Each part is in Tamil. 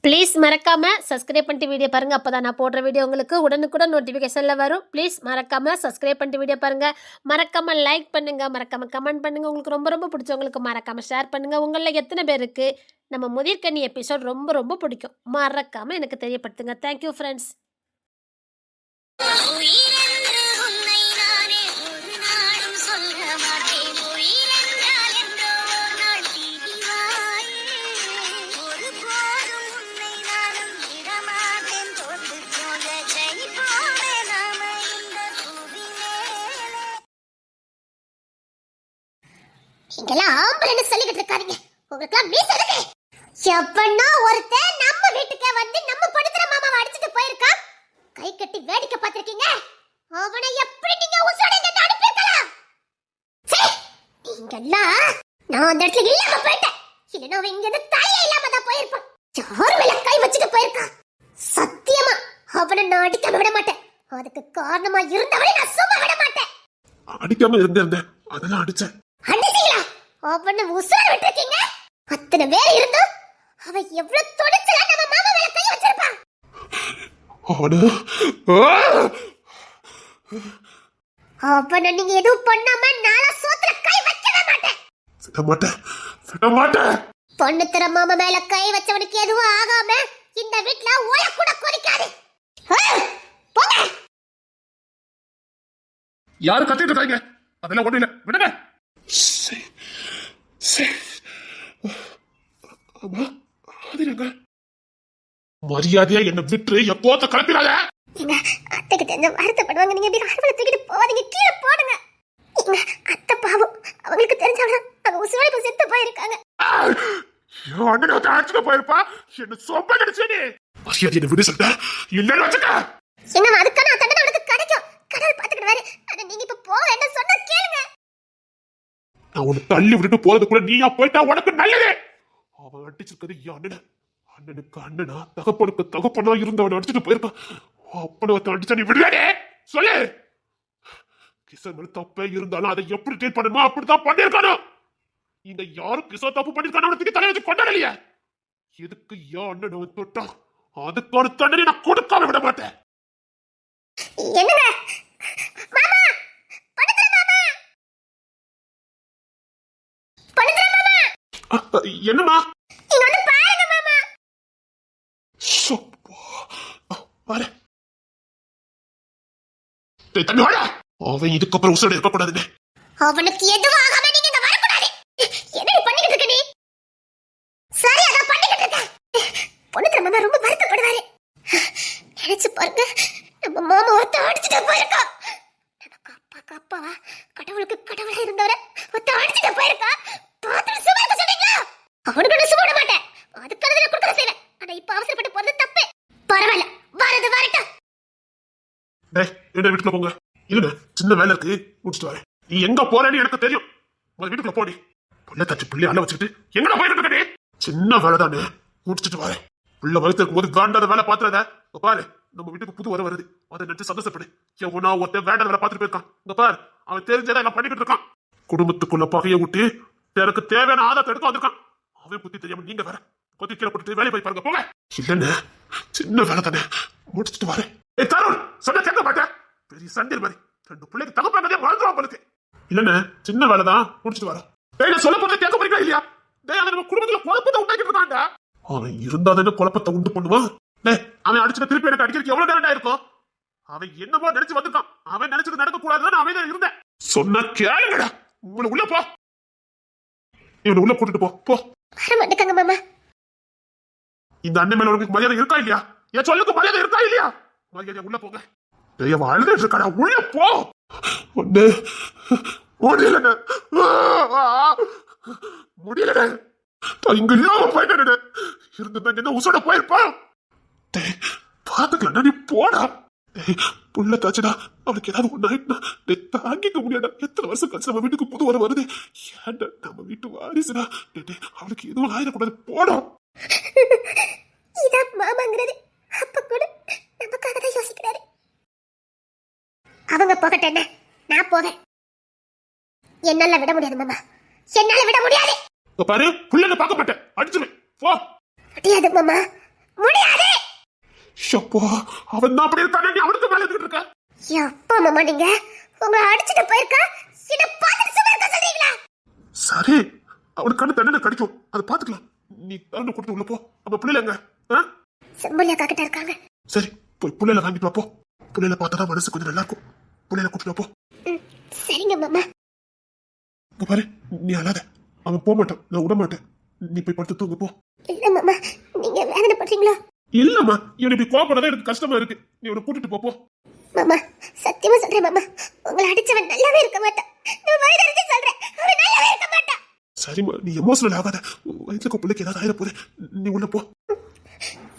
ப்ளீஸ் மறக்காம சப்ஸ்கிரைப் பண்ணிட்டு வீடியோ பாருங்க. அப்பதான் நான் போடுற வீடியோ உங்களுக்கு உடனுக்குடன் நோட்டிஃபிகேஷன்ல வரும். ப்ளீஸ் மறக்காம சப்ஸ்கிரைப் பண்ணிட்டு வீடியோ பாருங்க. மறக்காம லைக் பண்ணுங்க, மறக்காம கமெண்ட் பண்ணுங்க. உங்களுக்கு ரொம்ப ரொம்ப பிடிச்சவங்களுக்கு மறக்காம ஷேர் பண்ணுங்க. உங்கள எத்தனை பேருக்கு நம்ம முதிர்கனி எபிசோட் ரொம்ப ரொம்ப பிடிக்கும் மறக்காம எனக்கு தெரியப்படுத்துங்க. Thank you friends. இங்கெல்லாம் ஆம்பளைன்னு சொல்லிக்கிட்டு இருக்காதீங்க. உங்களுக்குலாம் மீச இருக்கு. எப்பன்னா ஒருத்தன் நம்ம வீட்டுக்கே வந்து நம்ம படுத்துற மாமாவை அடிச்சிட்டு போயிருக்கான். கை கட்டி வேடிக்கை பார்த்திருக்கீங்க. அவனை எப்படி நீங்க உசுரோட இங்க அனுப்பிருக்கலாம்? நீங்கெல்லாம் நான் அந்த இடத்துல இல்லாம போயிட்டேன். இல்லைன்னா அவன் இங்க இருந்து தாயே இல்லாம தான் போயிருப்பான். யார் மேல கை வச்சுட்டு போயிருக்கான்? சத்தியமா அவனை நான் அடிக்காம விட மாட்டேன். அதுக்கு காரணமா இருந்தவனை நான் சும்மா விட மாட்டேன். அடிக்காம இருந்தேன், அதெல்லாம் அடிச்சேன். அடிச்சீங்களா? அவனை உசுர விட்டுருக்கீங்க. அத்தனை பேர் இருந்தும் அவன் எவ்வளவு துணிச்சலா நம்ம மாமா மேல கை வச்சிருப்பான். அவனை நீங்க எதுவும் பண்ணாம நாளா சோத்துல கை வைக்கவே மாட்டேன். விட மாட்டேன். பொண்ணு தர மாமா மேல கை வச்சவனுக்கு எதுவும் ஆகாம இந்த வீட்ல ஓய கூட கொதிக்காது. போங்க. யாரு கத்திட்டு இருக்காங்க? அதெல்லாம் ஒண்ணு இல்ல, விடுங்க. மரியாதையா என்ன விட்டு எப்போத்த கிளப்பிடாத. அத்தைக்கு தெரிஞ்ச வருத்தப்படுவாங்க. நீங்க இப்படி அறுவலை தூக்கிட்டு போவாதீங்க, கீழே போடுங்க. அத்தை பாவம், அவங்களுக்கு தெரிஞ்சவங்க அவங்க உசுரோட இப்ப செத்து போயிருக்காங்க. அடிச்சுட்டு போயிருப்பா. என்ன சொப்ப கிடைச்சே. மரியாதை என்ன விடு சொல்லிட்ட. இல்லன்னு வச்சுக்க. என்னமா அதுக்கான தண்டனை உனக்கு கிடைக்கும். கடவுள் பாத்துக்கிடுவாரு. அத நீங்க இப்ப போக என்ன சொன்னா கேளுங்க. நான் உன்னை தள்ளி விட்டுட்டு போறதுக்குள்ள நீயா போயிட்டா உனக்கு நல்லது. அவன் அடிச்சிருக்கிறது அண்ணன். அண்ணனுக்கு அண்ணனா, தகப்பனுக்கு தகப்பனா இருந்தவன் அடிச்சுட்டு போயிருப்பான். அப்பனை அடிச்சா நீ விடுவாடே சொல்லு. கிஷன் தப்பே இருந்தாலும் அதை எப்படி ட்ரீட் பண்ணணுமோ அப்படித்தான் பண்ணிருக்கானோ. இங்க யாரும் கிஷன் தப்பு பண்ணிருக்கானோ அவனுக்கு தலை வச்சு கொண்டாடலையா? எதுக்கு அண்ணன் அவன் தொட்டான்? அதுக்கான தண்டனை நான் கொடுக்காம விட மாட்டேன். என்னங்க மாமா, படுத்துற மாமா, படுத்துற மாமா. என்னமா? இங்க வந்து பாருங்க மாமா. பாரு. தம்பி வாடா. அவன் இதுக்கப்புறம் உசுரோட இருக்க கூடாதுன்னு. அவனுக்கு எதுவும் ஆகாம நீங்க இங்க வரக்கூடாது. என்ன பண்ணிக்கிட்டு இருக்க நீ? சரி, அதான் பண்ணிக்கிட்டு இருக்கேன். பொண்ணுக்கு மாமா ரொம்ப வருத்தப்படுவாரு. நினைச்சு பாருங்க, நம்ம மாமா ஒருத்த அடிச்சுட்டு போயிருக்கா. நமக்கு அப்பாக்கு அப்பாவா, கடவுளுக்கு கடவுளா இருந்தவரை ஒருத்த அடிச்சுட்டு போயிருக்கா. பார்த்துட்டு சும்மா இருக்க சொன்னீங்களா? அவனுக்கு நான் சும்மா விட மாட்டேன். அதுக்காக நான் கொடுக்க செய்வேன். ஆனா இப்ப அவசரப்பட்டு போறது தப்பு. பரவாயில்ல, வரது வரட்டும். என்ன வீட்டுல போங்க. இல்ல சின்ன வேலை இருக்கு, முடிச்சுட்டு வரேன். நீ எங்க போறேன்னு எனக்கு தெரியும். உங்க வீட்டுக்குள்ள போடி. புள்ள தச்சு புள்ளி அள்ள வச்சுட்டு எங்கடா போயிட்டு இருக்க? சின்ன வேலை தானே, முடிச்சுட்டு வரேன். புள்ள வகுத்து இருக்கும் போது வேண்டாத வேலை பாத்துறத பாரு. நம்ம வீட்டுக்கு புது வர வருது, அதை நினைச்சு சந்தோஷப்படு. எவனா ஒருத்தன் வேண்டாத வேலை பார்த்துட்டு போயிருக்கான். இங்க பாரு, அவன் தெரிஞ்சதை எல்லாம் பண்ணிக்கிட்டு இருக்கான். குடும்பத்துக்குள்ள பகையை விட்டு எனக்கு தேவையான ஆதாரத்தை எடுத்து வந்திருக்கான். அவன் புத்தி தெரியாம நீங்க வேற கொத்தி கீழே போட்டு வேலை போய் பாருங்க போங்க. இல்லன்னு சின்ன வேலை தானே, முடிச்சுட்டு வரேன். தருண் சொன்ன கேட்க மாட்டேன். பெரிய சண்டை மாதிரி ரெண்டு பிள்ளைக்கு தகப்பாங்க வாழ்ந்துருவா போலுக்கு. இல்லன்னு சின்ன வேலை தான், முடிச்சுட்டு வரேன். சொல்ல போறது கேட்க போறீங்களா இல்லையா? நம்ம குடும்பத்துல குழப்பத்தை உண்டாக்கிட்டு இருக்கான்டா. அவன் இருந்தாதானே குழப்பத்தை உண்டு பண்ணுவான். அவன் அடிச்சுட்டு திருப்பி எனக்கு அடிக்கிறதுக்கு எவ்வளவு நேரம் இருக்கும்? அவன் என்னமோ நினைச்சு வந்திருக்கான். அவன் நினைச்சது நடக்க கூடாதுன்னு அவன் இருந்தேன். சொன்ன கேளுங்கடா. உங்களை உள்ள போ, இவனை உள்ள கூட்டிட்டு போ. வர மாட்டேங்க மாமா. இந்த அண்ணன் மேல உனக்கு மரியாதை இருக்கா இல்லையா? என் சொல்லுக்கு மரியாதை இருக்கா இல்லையா? மரியாதை உள்ள போங்க. அழுதுட்டு இருக்காடா, உள்ள போ. ஒண்ணு முடியல, முடியல. இங்க இல்லாம போயிட்டு இருந்த என்ன உசோட போயிருப்பான். பாத்துக்கலாம், நீ போடா. புள்ள தாச்சுடா, அவனுக்கு ஏதாவது ஒண்ணு ஆயிட்டுனா தாங்கிக்க முடியாடா. எத்தனை வருஷம் கழிச்சு நம்ம வீட்டுக்கு புது வர வருது. ஏன்டா நம்ம வீட்டு வாரிசுடா. அவனுக்கு எதுவும் ஆயிடக்கூடாது, போடா. இதான் மாமாங்கிறது. அப்ப கூட நமக்காக தான் யோசிக்கிறாரு. அவங்க போகட்டும், என்ன நான் போவேன். என்னால விட முடியாது மாமா, என்னால விட முடியாது. பாரு, புள்ளனை பார்க்க மாட்டேன், அடிச்சுவேன். போ. முடியாது மாமா, முடியாது. ஷப்பா, அவன் தான் அப்படி இருக்கானே, நீ அவனுக்கு மேல இருந்துட்டு இருக்க. எப்பா மாமா நீங்க உங்களை அடிச்சுட்டு போயிருக்கா இத பார்த்து சும்மா இருக்க சொல்றீங்களா? சரி, அவனுக்கு கண்ணு தண்டனை கிடைக்கும், அதை பாத்துக்கலாம். நீ தண்ணி கொடுத்து உள்ள போ. நம்ம பிள்ளைல எங்க? செம்பொலியா காக்கிட்ட இருக்காங்க. சரி, போய் பிள்ளைல வாங்கிட்டு வா போ. பிள்ளைல பார்த்தாதான் மனசு கொஞ்சம் நல்லா இருக்கும். பிள்ளைல கூட்டிட்டு வா போ. சரிங்க மாமா. இங்க பாரு, நீ அழாத. அவன் போக மாட்டான், நான் விட மாட்டேன். நீ போய் படுத்து தூங்க போ. இல்ல மாமா, நீங்க வேதனை பண்றீங்களா? இல்லம்மா, இவன் இப்படி கோபப்படாத எனக்கு கஷ்டமா இருக்கு. நீ அவனை கூட்டிட்டு போ. மாமா சத்தியமா சொல்றேன் மாமா, உங்களை அடிச்சவன் நல்லாவே இருக்க மாட்டான். நான் வயதறிஞ்சு சொல்றேன், அவன் நல்லாவே இருக்க மாட்டான். சரிம்மா, நீ எமோஷனல் ஆகாத. வயிற்றுக்கு பிள்ளைக்கு ஏதாவது ஆயிட போகுது. நீ உள்ள போ.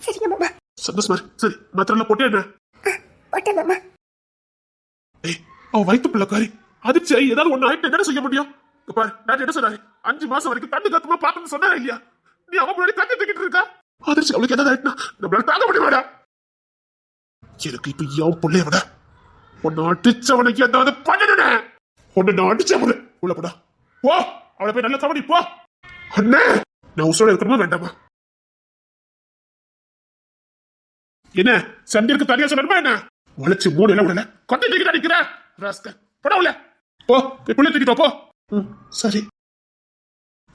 சரிங்க மாமா. சந்தோஷமா இரு. சரி, மாத்திரம் போட்டே என்ன? போட்டேன் மாமா. ஏய், அவன் வயிற்று பிள்ளைக்காரி அதிர்ச்சி ஆகி ஏதாவது ஒண்ணு ஆயிட்டு என்ன செய்ய முடியும்? இங்க பாரு, நான் என்ன சொன்னாரு, 5 மாசம் வரைக்கும் கண்ணு கத்துமா பாக்கணும்னு சொன்னா இல்லையா? நீ அவன் முன்னாடி கண்ணு தூக்கிட்டு இருக்கா. அதிர்ச்சி அவளுக்கு ஏதாவது ஆயிட்டுனா நம்மளால தாங்க முடியுமாடா? எனக்கு இப்ப என் பிள்ளைய விட உன்னை அடிச்சவனுக்கு ஏதாவது பண்ணணுனே. உன்னை நான் அடிச்சவனு உள்ள போடா. போ, அவளை போய் நல்லா கவனி போ. அண்ணே, நான் உசோட இருக்கணுமா வேண்டாமா? என்ன சண்டைக்கு தனியா சொல்லணுமா என்ன? வளைச்சு 3 எல்லாம் விடல, கொட்டை தூக்கிட்டு அடிக்கிற ராஸ்கல். போடா உள்ள போ, போய் புள்ளைய தூக்கிட்டு வா போ. சரி,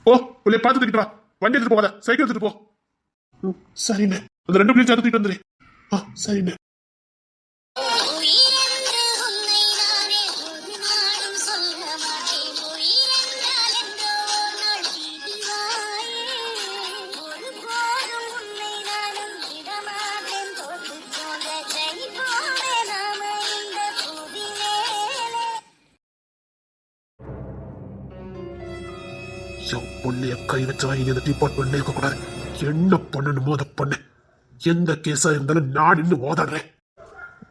போ, புள்ளைய பார்த்து தூக்கிட்டு வா. வண்டி எடுத்துட்டு போகாத, சைக்கிள் எடுத்துட்டு போ. சரிண்ணே, அந்த 2 பிள்ளையும் சேர்த்து தூக்கிட்டு வந்துரு. சரிண்ணே. பொண்ணைய கை வச்சா இனி அந்த டிபார்ட்மெண்ட்ல இருக்க கூடாது. என்ன பண்ணணுமோ அதை பண்ணு. எந்த கேஸா இருந்தாலும் நான் நின்று வாதாடுறேன்.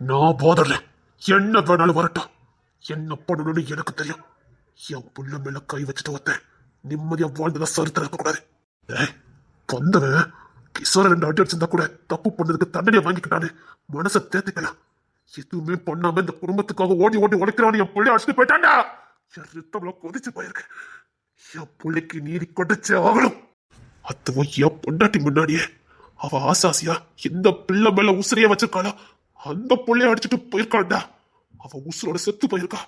நான் வாதாடுறேன். என்ன வேணாலும் வரட்டும். என்ன பண்ணணும்னு எனக்கு தெரியும். என் புள்ள மேல கை வச்சுட்டு ஒருத்தன் நிம்மதியா வாழ்ந்ததா சரித்திரம் இருக்கக்கூடாது. வந்தவன் கிஷோர 2 அடி அடிச்சிருந்தா கூட தப்பு பண்ணதுக்கு தண்டனையை வாங்கிக்கிட்டானு மனசை தேத்திக்கலாம். எதுவுமே பண்ணாம இந்த குடும்பத்துக்காக ஓடி ஓடி உழைக்கிறான்னு என் பிள்ளை அடிச்சுட்டு போயிட்டான்டா. என் ரத்தம்ல கொதிச்சு போயிருக்கு. என் பிள்ளைக்கு நீதி கொடைச்சே ஆகணும். அதுவும் என் பொண்டாட்டி முன்னாடியே அவ ஆசாசியா இந்த பிள்ளை மேல உசிரியா வச்சிருக்காளா, அந்த பிள்ளைய அடிச்சுட்டு போயிருக்காண்டா. அவ உசுரோட செத்து போயிருக்கா.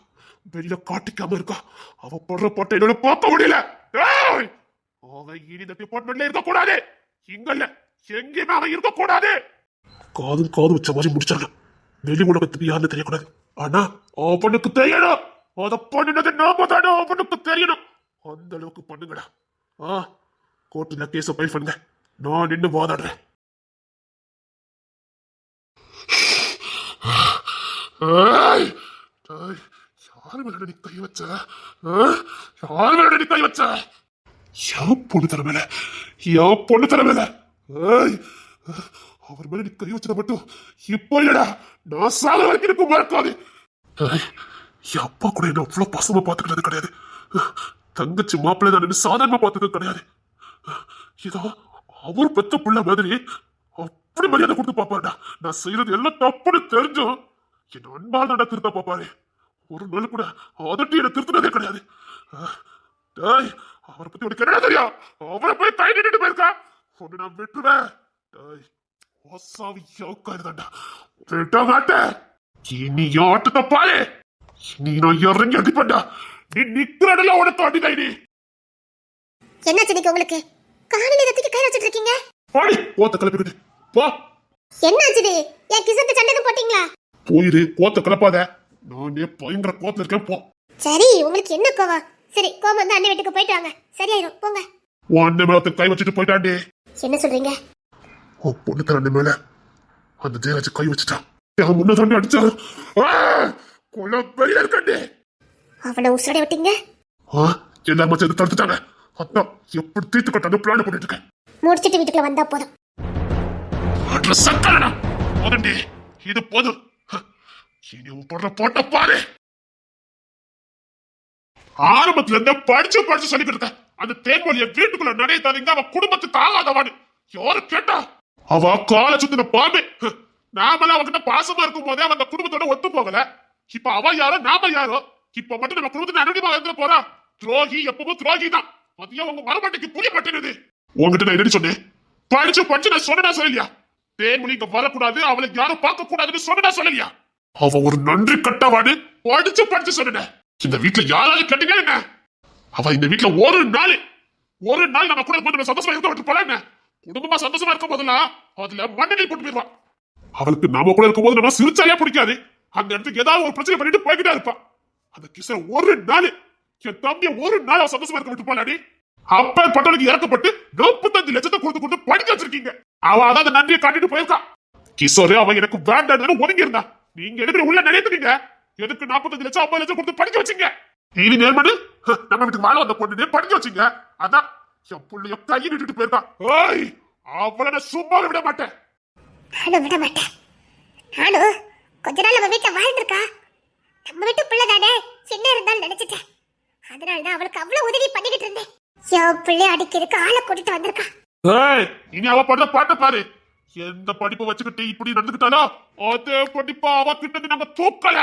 வெளியில காட்டிக்காம இருக்கா. அவ படுற பாட்டை என்னோட பார்க்க முடியல. அவன் இனி இந்த டிபார்ட்மெண்ட்ல இருக்க கூடாது. இங்க இல்ல, எங்கேயுமே அவன் இருக்க கூடாது. காது வச்ச மாதிரி முடிச்சாங்க. வெளி உலகத்துக்கு யாருன்னு தெரியக்கூடாது. ஆனா அவனுக்கு தெரியணும். அதை பண்ணினது நாம தானே அவனுக்கு தெரியணும். அந்த அளவுக்கு பண்ணுங்கடா. கோர்ட்டுல கேஸ ஃபைல் பண்ணுங்க. நான் நின்று வாதாடுறேன். யாரு மேல நீ கை வச்ச? யாரு மேல நீ கை வச்ச? என் பொண்ணு தர மேல, என் பொண்ணு தர மேல. அவர் மேல நீ கை வச்சத மட்டும் இப்போ இல்லடா, நான் சாக வரைக்கும் எனக்கு மறக்காது. என் அப்பா கூட என்ன அவ்வளவு பாசமா பாத்துக்கிறது கிடையாது. தங்கச்சி மாப்பிள்ளை தான் சாதாரணமா பாத்துக்கிறது கிடையாது. இதோ அவர் பெத்த பிள்ளை மாதிரி அப்படி மரியாதை கொடுத்து பாப்பாருடா. நான் செய்யறது எல்லாம் தப்புன்னு தெரிஞ்சும் என் அன்பால் தான் திருத்த பாப்பாரு. ஒரு நாள் கூட அதட்டி என்ன திருத்தினதே கிடையாது. அவரை பத்தி உனக்கு என்ன தெரியும்? அவரை போய் கை நின்றுட்டு போயிருக்கா. ஒன்னு நான் விட்டுருவேன். விட்ட மாட்டேன். இனி ஆட்டத்தை பாரு. நீ நான் இறங்கி அடிப்பேன்டா. நீ நிக்கிறடல உனக்கு அடிக்கை. நீ என்னாச்சு இன்னைக்கு உங்களுக்கு? காலையில ரத்திக்கு கை வச்சிட்டு இருக்கீங்க. பாடி கோத்த கிளப்பிக்கிட்டு போ. என்னாச்சு? என் கிசத்து சண்டை போட்டீங்களா? போயிரு, கோத்த கிளப்பாத. நானே பயங்கர கோத்துல இருக்கேன். போ. சரி, உங்களுக்கு என்ன கோவம்? சரி, கோவம் வந்து அண்ணன் வீட்டுக்கு போயிட்டு வாங்க, சரியாயிரும். போங்க. உன் அண்ணன் மேல கை வச்சுட்டு போயிட்டாண்டே. என்ன சொல்றீங்க? உன் பொண்ணு தர அண்ணன் மேல அந்த ஜெயராஜ் கை வச்சுட்டான். அவன் முன்ன தாண்டி அடிச்சான். கொலை பெரிய இருக்காண்டே. அவனை உசுரடை விட்டீங்க? எல்லாரும் சேர்ந்து தடுத்துட்டாங்க. அதான் எப்படி தீர்த்து கட்டான பிளான் பண்ணிட்டு இருக்கேன். முடிச்சிட்டு வீட்டுக்குள்ள வந்தா போதும். இது போதும். இனி உன் போடுற போட்ட பாரு. ஆரம்பத்துல இருந்த படிச்சு சொல்லிட்டு இருக்க அந்த தேன்மொழிய வீட்டுக்குள்ள நடையத்தாதீங்க. அவன் குடும்பத்துக்கு ஆகாதவான்னு யாரு கேட்டா? அவ காலை சுத்தின பாம்பு. நாமெல்லாம் அவகிட்ட பாசமா இருக்கும் போதே அவன் அந்த குடும்பத்தோட ஒத்து போகல. இப்ப அவ யாரோ நாம யாரோ. இப்ப மட்டும் நம்ம குடும்பத்தை அனுமதிமா இருந்த போறா. துரோகி எப்பவும் துரோகி தான். அதையும் அவங்க வரமாட்டேக்கு புரிய மாட்டேங்குது. உங்ககிட்ட நான் என்ன சொன்னேன்? படிச்சு நான் சொன்னா சொல்லலையா? தேன்மொழி இங்க வரக்கூடாது, அவளை யாரும் பார்க்க கூடாதுன்னு சொன்னா சொல்லலையா? அவ ஒரு நன்றி கட்டவாடு படிச்சு சொன்ன. இந்த வீட்டுல யாராவது கட்டினா என்ன? அவ இந்த வீட்டுல ஒரு நாள் நம்ம கூட கொஞ்சம் சந்தோஷமா இருக்க விட்டு போல என்ன? குடும்பமா சந்தோஷமா இருக்கும் போதெல்லாம் அதுல மண்ணெண்ணெய் போட்டு போயிருவான். அவளுக்கு நாம கூட இருக்கும் போது நம்ம சிரிச்சாலே பிடிக்காது. அந்த இடத்துக்கு ஏதாவது ஒரு பிரச்சனை பண்ணிட்டு போய்கிட்டே இருப்பான். அந்த கிஷோர் ஒரு நாள் என் தம்பிய ஒரு நாள் அவன் சந்தோஷமா இருக்க விட்டு போலாடி. அப்ப பட்டவனுக்கு இறக்கப்பட்டு 45 லட்சத்தை கொடுத்து படிக்க வச்சிருக்கீங்க. அவ அதாவது நன்றியை காட்டிட்டு போயிருக்கான். கிஷோர் அவன் எனக்கு வேண்டாம் ஒதுங்கி இருந்தா. நீங்க எடுக்கிற உள்ள நினைத்துட்டீங்க. எதுக்கு 45 லட்சம் 50 லட்சம் கொடுத்து படிக்க வச்சீங்க? இனி நேர்மனு நம்ம வீட்டுக்கு வாழ வந்த பொண்ணு படிக்க வச்சீங்க. அதான் என் புள்ளைய கையை விட்டுட்டு போயிருக்கான். ஓய், அவளை நான் சும்மா விட மாட்டேன். நானும் விட மாட்டேன். நானும் கொஞ்ச நாள் நம்ம வீட்டுல வாழ்ந்திருக்கா. நம்ம வீட்டு பிள்ளை தானே, சின்ன இருந்தாலும் நினைச்சிட்டேன். அதனாலதான் அவளுக்கு அவ்வளவு உதவி பண்ணிக்கிட்டு இருந்தேன். என் பிள்ளை அடிக்கிறதுக்கு ஆளை கூட்டிட்டு வந்திருக்கா. ஏய், இனி அவ படுற பாட்ட பாரு. எந்த படிப்பை வச்சுக்கிட்டு இப்படி நடந்துக்கிட்டாலோ அதே படிப்பா அவ கிட்ட நாங்க தூக்கல.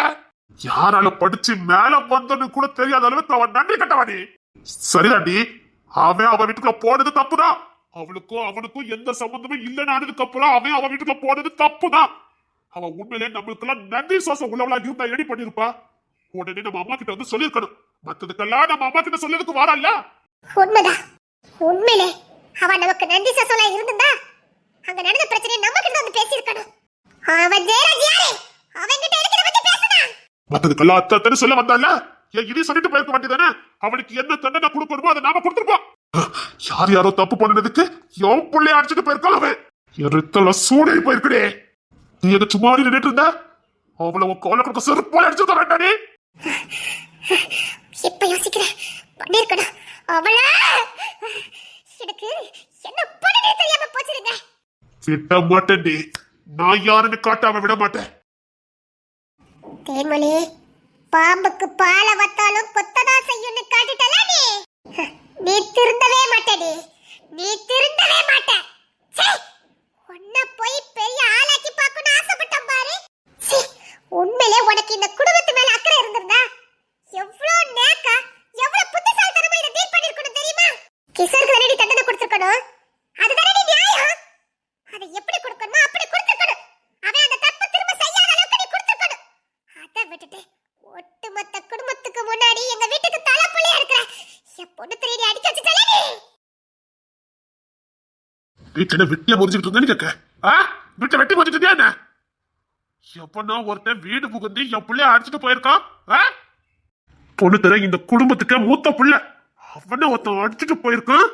யாரால படிச்சு மேல வந்தோன்னு கூட தெரியாத அளவுக்கு அவன் நன்றி கட்டவாடி. சரிதாண்டி, அவன் அவ வீட்டுக்குள்ள போனது தப்புதான். அவளுக்கும் அவனுக்கும் எந்த சம்பந்தமும் இல்லைன்னு ஆனதுக்கு அப்புறம் அவன் அவ வீட்டுக்குள்ள போனது தப்புதான். அவன் உண்மையிலே நம்மளுக்கு எல்லாம் நன்றி சுவாசம் உள்ளவளா இருந்தா எடி பண்ணிருப்பா. உடனே நம்ம அம்மா கிட்ட வந்து சொல்லிருக்கணும். மத்ததுக்கெல்லாம் நம்ம அம்மா கிட்ட சொல்லியதுக்கு வாரல்ல. உண்மைதான். உண்மையிலே அவ நமக்கு நன்றி சசோலா இருந்தா அங்க நடந்த பிரச்சனை நம்ம கிட்ட வந்து பேசியிருக்கணும். அவன் ஜெயராஜ் யாரு? அவன் கிட்ட இருக்கிற பத்தி பேசுனா. மத்ததுக்கெல்லாம் அத்தனை சொல்ல வந்தால இனி சொல்லிட்டு போயிருக்க வேண்டியதானே. அவனுக்கு என்ன தண்டனை கொடுக்கணுமோ அதை நாம கொடுத்துருப்போம். யார் யாரோ தப்பு பண்ணதுக்கு என் பிள்ளைய அடிச்சுட்டு போயிருக்கான். அவன் எருத்தல சூடை போயிருக்கே. நீ எங்க சும்மா நின்றுட்டு இருந்த? அவளை உன் கோல கொடுக்க செருப்பால அடிச்சிருக்க வேண்டானே. இப்ப யோசிக்கிறேன், பண்ணிருக்கணும். அவள எனக்கு என்ன பண்ணனே தெரியாம போச்சிருங்க. விட மாட்டேன்டி. நான் யாருன்னு காட்டாம விட மாட்டேன். தேன்மொழி, பாம்புக்கு பால வத்தாலும் கொத்ததா செய்யும்னு காட்டிட்டல நீ. நீ திருந்தவே மாட்டடி. நீ திருந்தவே மாட்ட. உன்னை போய் பெரிய ஆளாக்கி பார்க்கணும்னு ஆசைப்பட்டேன் பாரு. உண்மையிலே உனக்கு இந்த குடும்பத்து மேல அக்கறை இருந்திருந்தா எவ்வளவு நேக்கா எவ்வளவு புத்திசாலித்தனமா இதை டீல் பண்ணிருக்கணும் தெரியுமா? கிஷோருக்கு தானே தண்டனை கொடுத்திருக்கணும். அதுதானே நியாயம். அதை எப்படி கொடுக்கணுமோ அப்படி கொடுத்திருக்கணும். அவன் அந்த தப்பு திரும்ப செய்யாத அளவுக்கு நீ கொடுத்திருக்கணும். அதை விட்டுட்டு ஒட்டுமொத்த குடும்பத்துக்கு முன்னாடி எங்க வீட்டுக்கு தலைப்புள்ளியா இருக்கிற என் பொண்ணு திருடி அடிச்சு வச்சுட்டல நீ. வீட்டுல வெட்டியா முறிஞ்சுட்டு இருந்தேன்னு கேட்க. வீட்டை வெட்டி முறிஞ்சிட்டு என்ன? எப்பனா ஒருத்தன் வீடு புகுந்து என் பிள்ளைய அடிச்சுட்டு போயிருக்கான். பொண்ணு தர இந்த குடும்பத்துக்கு மூத்த பிள்ளை. அவனை ஒருத்தன் அடிச்சுட்டு போயிருக்கான்.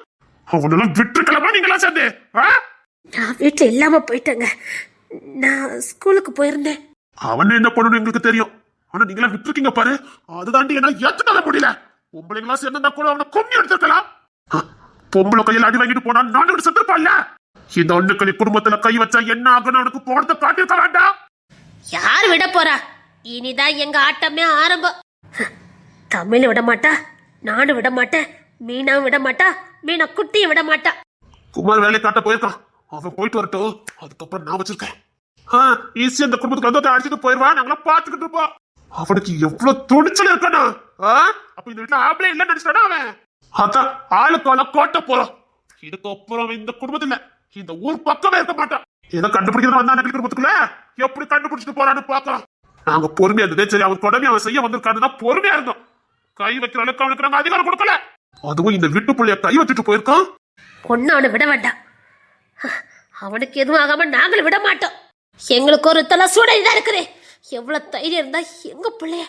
அவனெல்லாம் விட்டுருக்கலாமா நீங்களா சேர்ந்து? நான் வீட்டில் இல்லாம போயிட்டேங்க. நான் ஸ்கூலுக்கு போயிருந்தேன். அவன் என்ன பண்ணணும் எங்களுக்கு தெரியும். ஆனா நீங்களா விட்டுருக்கீங்க பாரு. அதுதாண்டி என்ன ஏத்துக்கல முடியல. பொம்பளைங்களா சேர்ந்தா கூட அவனை கொண்டு எடுத்துருக்கலாம். பொம்பளை கையில் அடி வாங்கிட்டு போனா நானு செத்துருப்பான்ல. இந்த ஒண்ணுக்களி குடும்பத்துல கை வச்சா என்ன ஆகணும் அவனுக்கு போனதை காட்டிருக்க வேண்டாம். யார் விட போறா? இனிதான் எங்க ஆட்டமே ஆரம்பம். தமிழ் விட மாட்டா, நானும் விட மாட்டேன், மீனாவும் விட மாட்டா, மீனா குட்டியும் விட மாட்டா. குமார் வேலை காட்ட போயிருக்கான். அவன் போயிட்டு வரட்டும், அதுக்கப்புறம் நான் வச்சிருக்கேன். ஈஸியா இந்த குடும்பத்துக்கு வந்து அடிச்சுட்டு போயிருவா. நாங்களா பாத்துக்கிட்டு இருப்போம். அவனுக்கு எவ்வளவு துணிச்சல் இருக்கானா? அப்ப இந்த வீட்டுல ஆம்பளை இல்ல நினைச்சானா அவன்? அதான் ஆளுக்கால கோட்டை போறோம். இதுக்கப்புறம் இந்த குடும்பத்துல இந்த ஊர் பக்கமே இருக்க மாட்டான். ஏதோ கண்டுபிடிக்கிறதா வந்தா எனக்கு குடும்பத்துக்குள்ள எப்படி கண்டுபிடிச்சிட்டு போறான்னு பாக்கலாம். நாங்க பொறுமையா இருந்ததே சரி. அவன் தொடர்ந்து அவன் செய்ய வந்திருக்காருன்னா பொறுமையா இருந்தோம். கை வைக்கிற அளவுக்கு அவனுக்கு நாங்க அதிகாரம் கொடுக்கல. அதுவும் இந்த வீட்டு பிள்ளைய கை வச்சுட்டு போயிருக்கான். பொண்ணு அவனை விட வேண்டாம். அவனுக்கு எதுவும் ஆகாம நாங்களும் விட மாட்டோம். எங்களுக்கு ஒரு தலை சூழல் இருக்குது. எவ்வளவு தைரியம் இருந்தா எங்க பிள்ளைய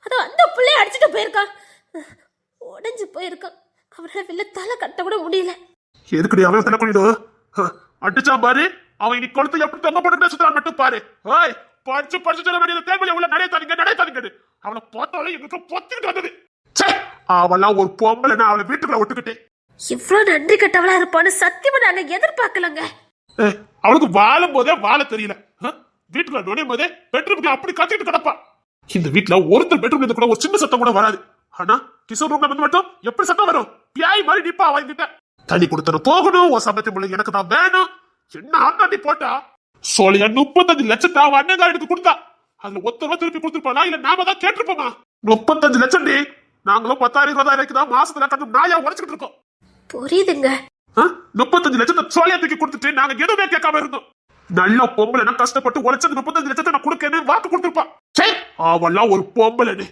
அது அந்த பிள்ளைய அடிச்சுட்டு போயிருக்கான். உடஞ்சு போயிருக்கான். அவரால் வெளில தலை கட்ட கூட முடியல. எதுக்கடி அவன் தலை பண்ணிடும்? அடிச்சா பாரு. அவன் இன்னைக்கு கொளுத்து எப்படி தொங்க போட்டு சுத்தா மட்டும் பாரு. படிச்சு படிச்சு சொல்ல வேண்டியது தேர்தல் உள்ள நடைத்தாதீங்க. அவளை பார்த்தாலும் எங்களுக்கு பொத்துக்கிட்டு வந்தது. அவெல்லாம் ஒரு பொம்பளை அவளை வீட்டுக்குள்ள விட்டுக்கிட்டு இவ்வளவு நன்றி கட்டவளா இருப்பான்னு சத்தியமா நாங்க எதிர்பார்க்கலங்க. அவளுக்கு வாழும் போதே வாழ தெரியல. வீட்டுக்குள்ள நுழையும் போதே பெட்ரூம்ல அப்படி கத்திட்டு கிடப்பா. இந்த வீட்டுல ஒருத்தர் பெட்ரூம்ல இருந்து கூட ஒரு சின்ன சத்தம் கூட வராது. ஆனா கிஷோர் ரூம்ல வந்து மட்டும் எப்படி சத்தம் வரும்? பியாய் மாதிரி நிப்பா வாங்கிட்ட. தண்ணி கொடுத்தன போகணும். ஒரு சமயத்து முள்ள எனக்கு தான் வேணும். என்ன ஆண்டாண்டி போட்டா சோழியா 35 லட்சத்தை அவன் அண்ணங்காரனுக்கு கொடுத்தா. அதுல ஒருத்தர் திருப்பி கொடுத்துருப்பானா இல்ல நாம தான் கேட்டிருப்போமா? 35 லட்சம். நாங்களும் 10,000 20,000 தான் மாசத்துல கட்டும் நாயா உரைச்சுக்கிட்டு இருக்கோம். புரியுதுங்க. 35 லட்சத்தை சோழியா தூக்கி கொடுத்துட்டு நாங்க எதுவுமே கேட்காம இருந்தோம். நல்ல பொம்பளை நான் கஷ்டப்பட்டு உழைச்சது 35 லட்சத்தை நான் கொடுக்கன்னு வாக்கு கொடுத்துருப்பான். சரி அவெல்லாம் ஒரு பொம்பளைன்னு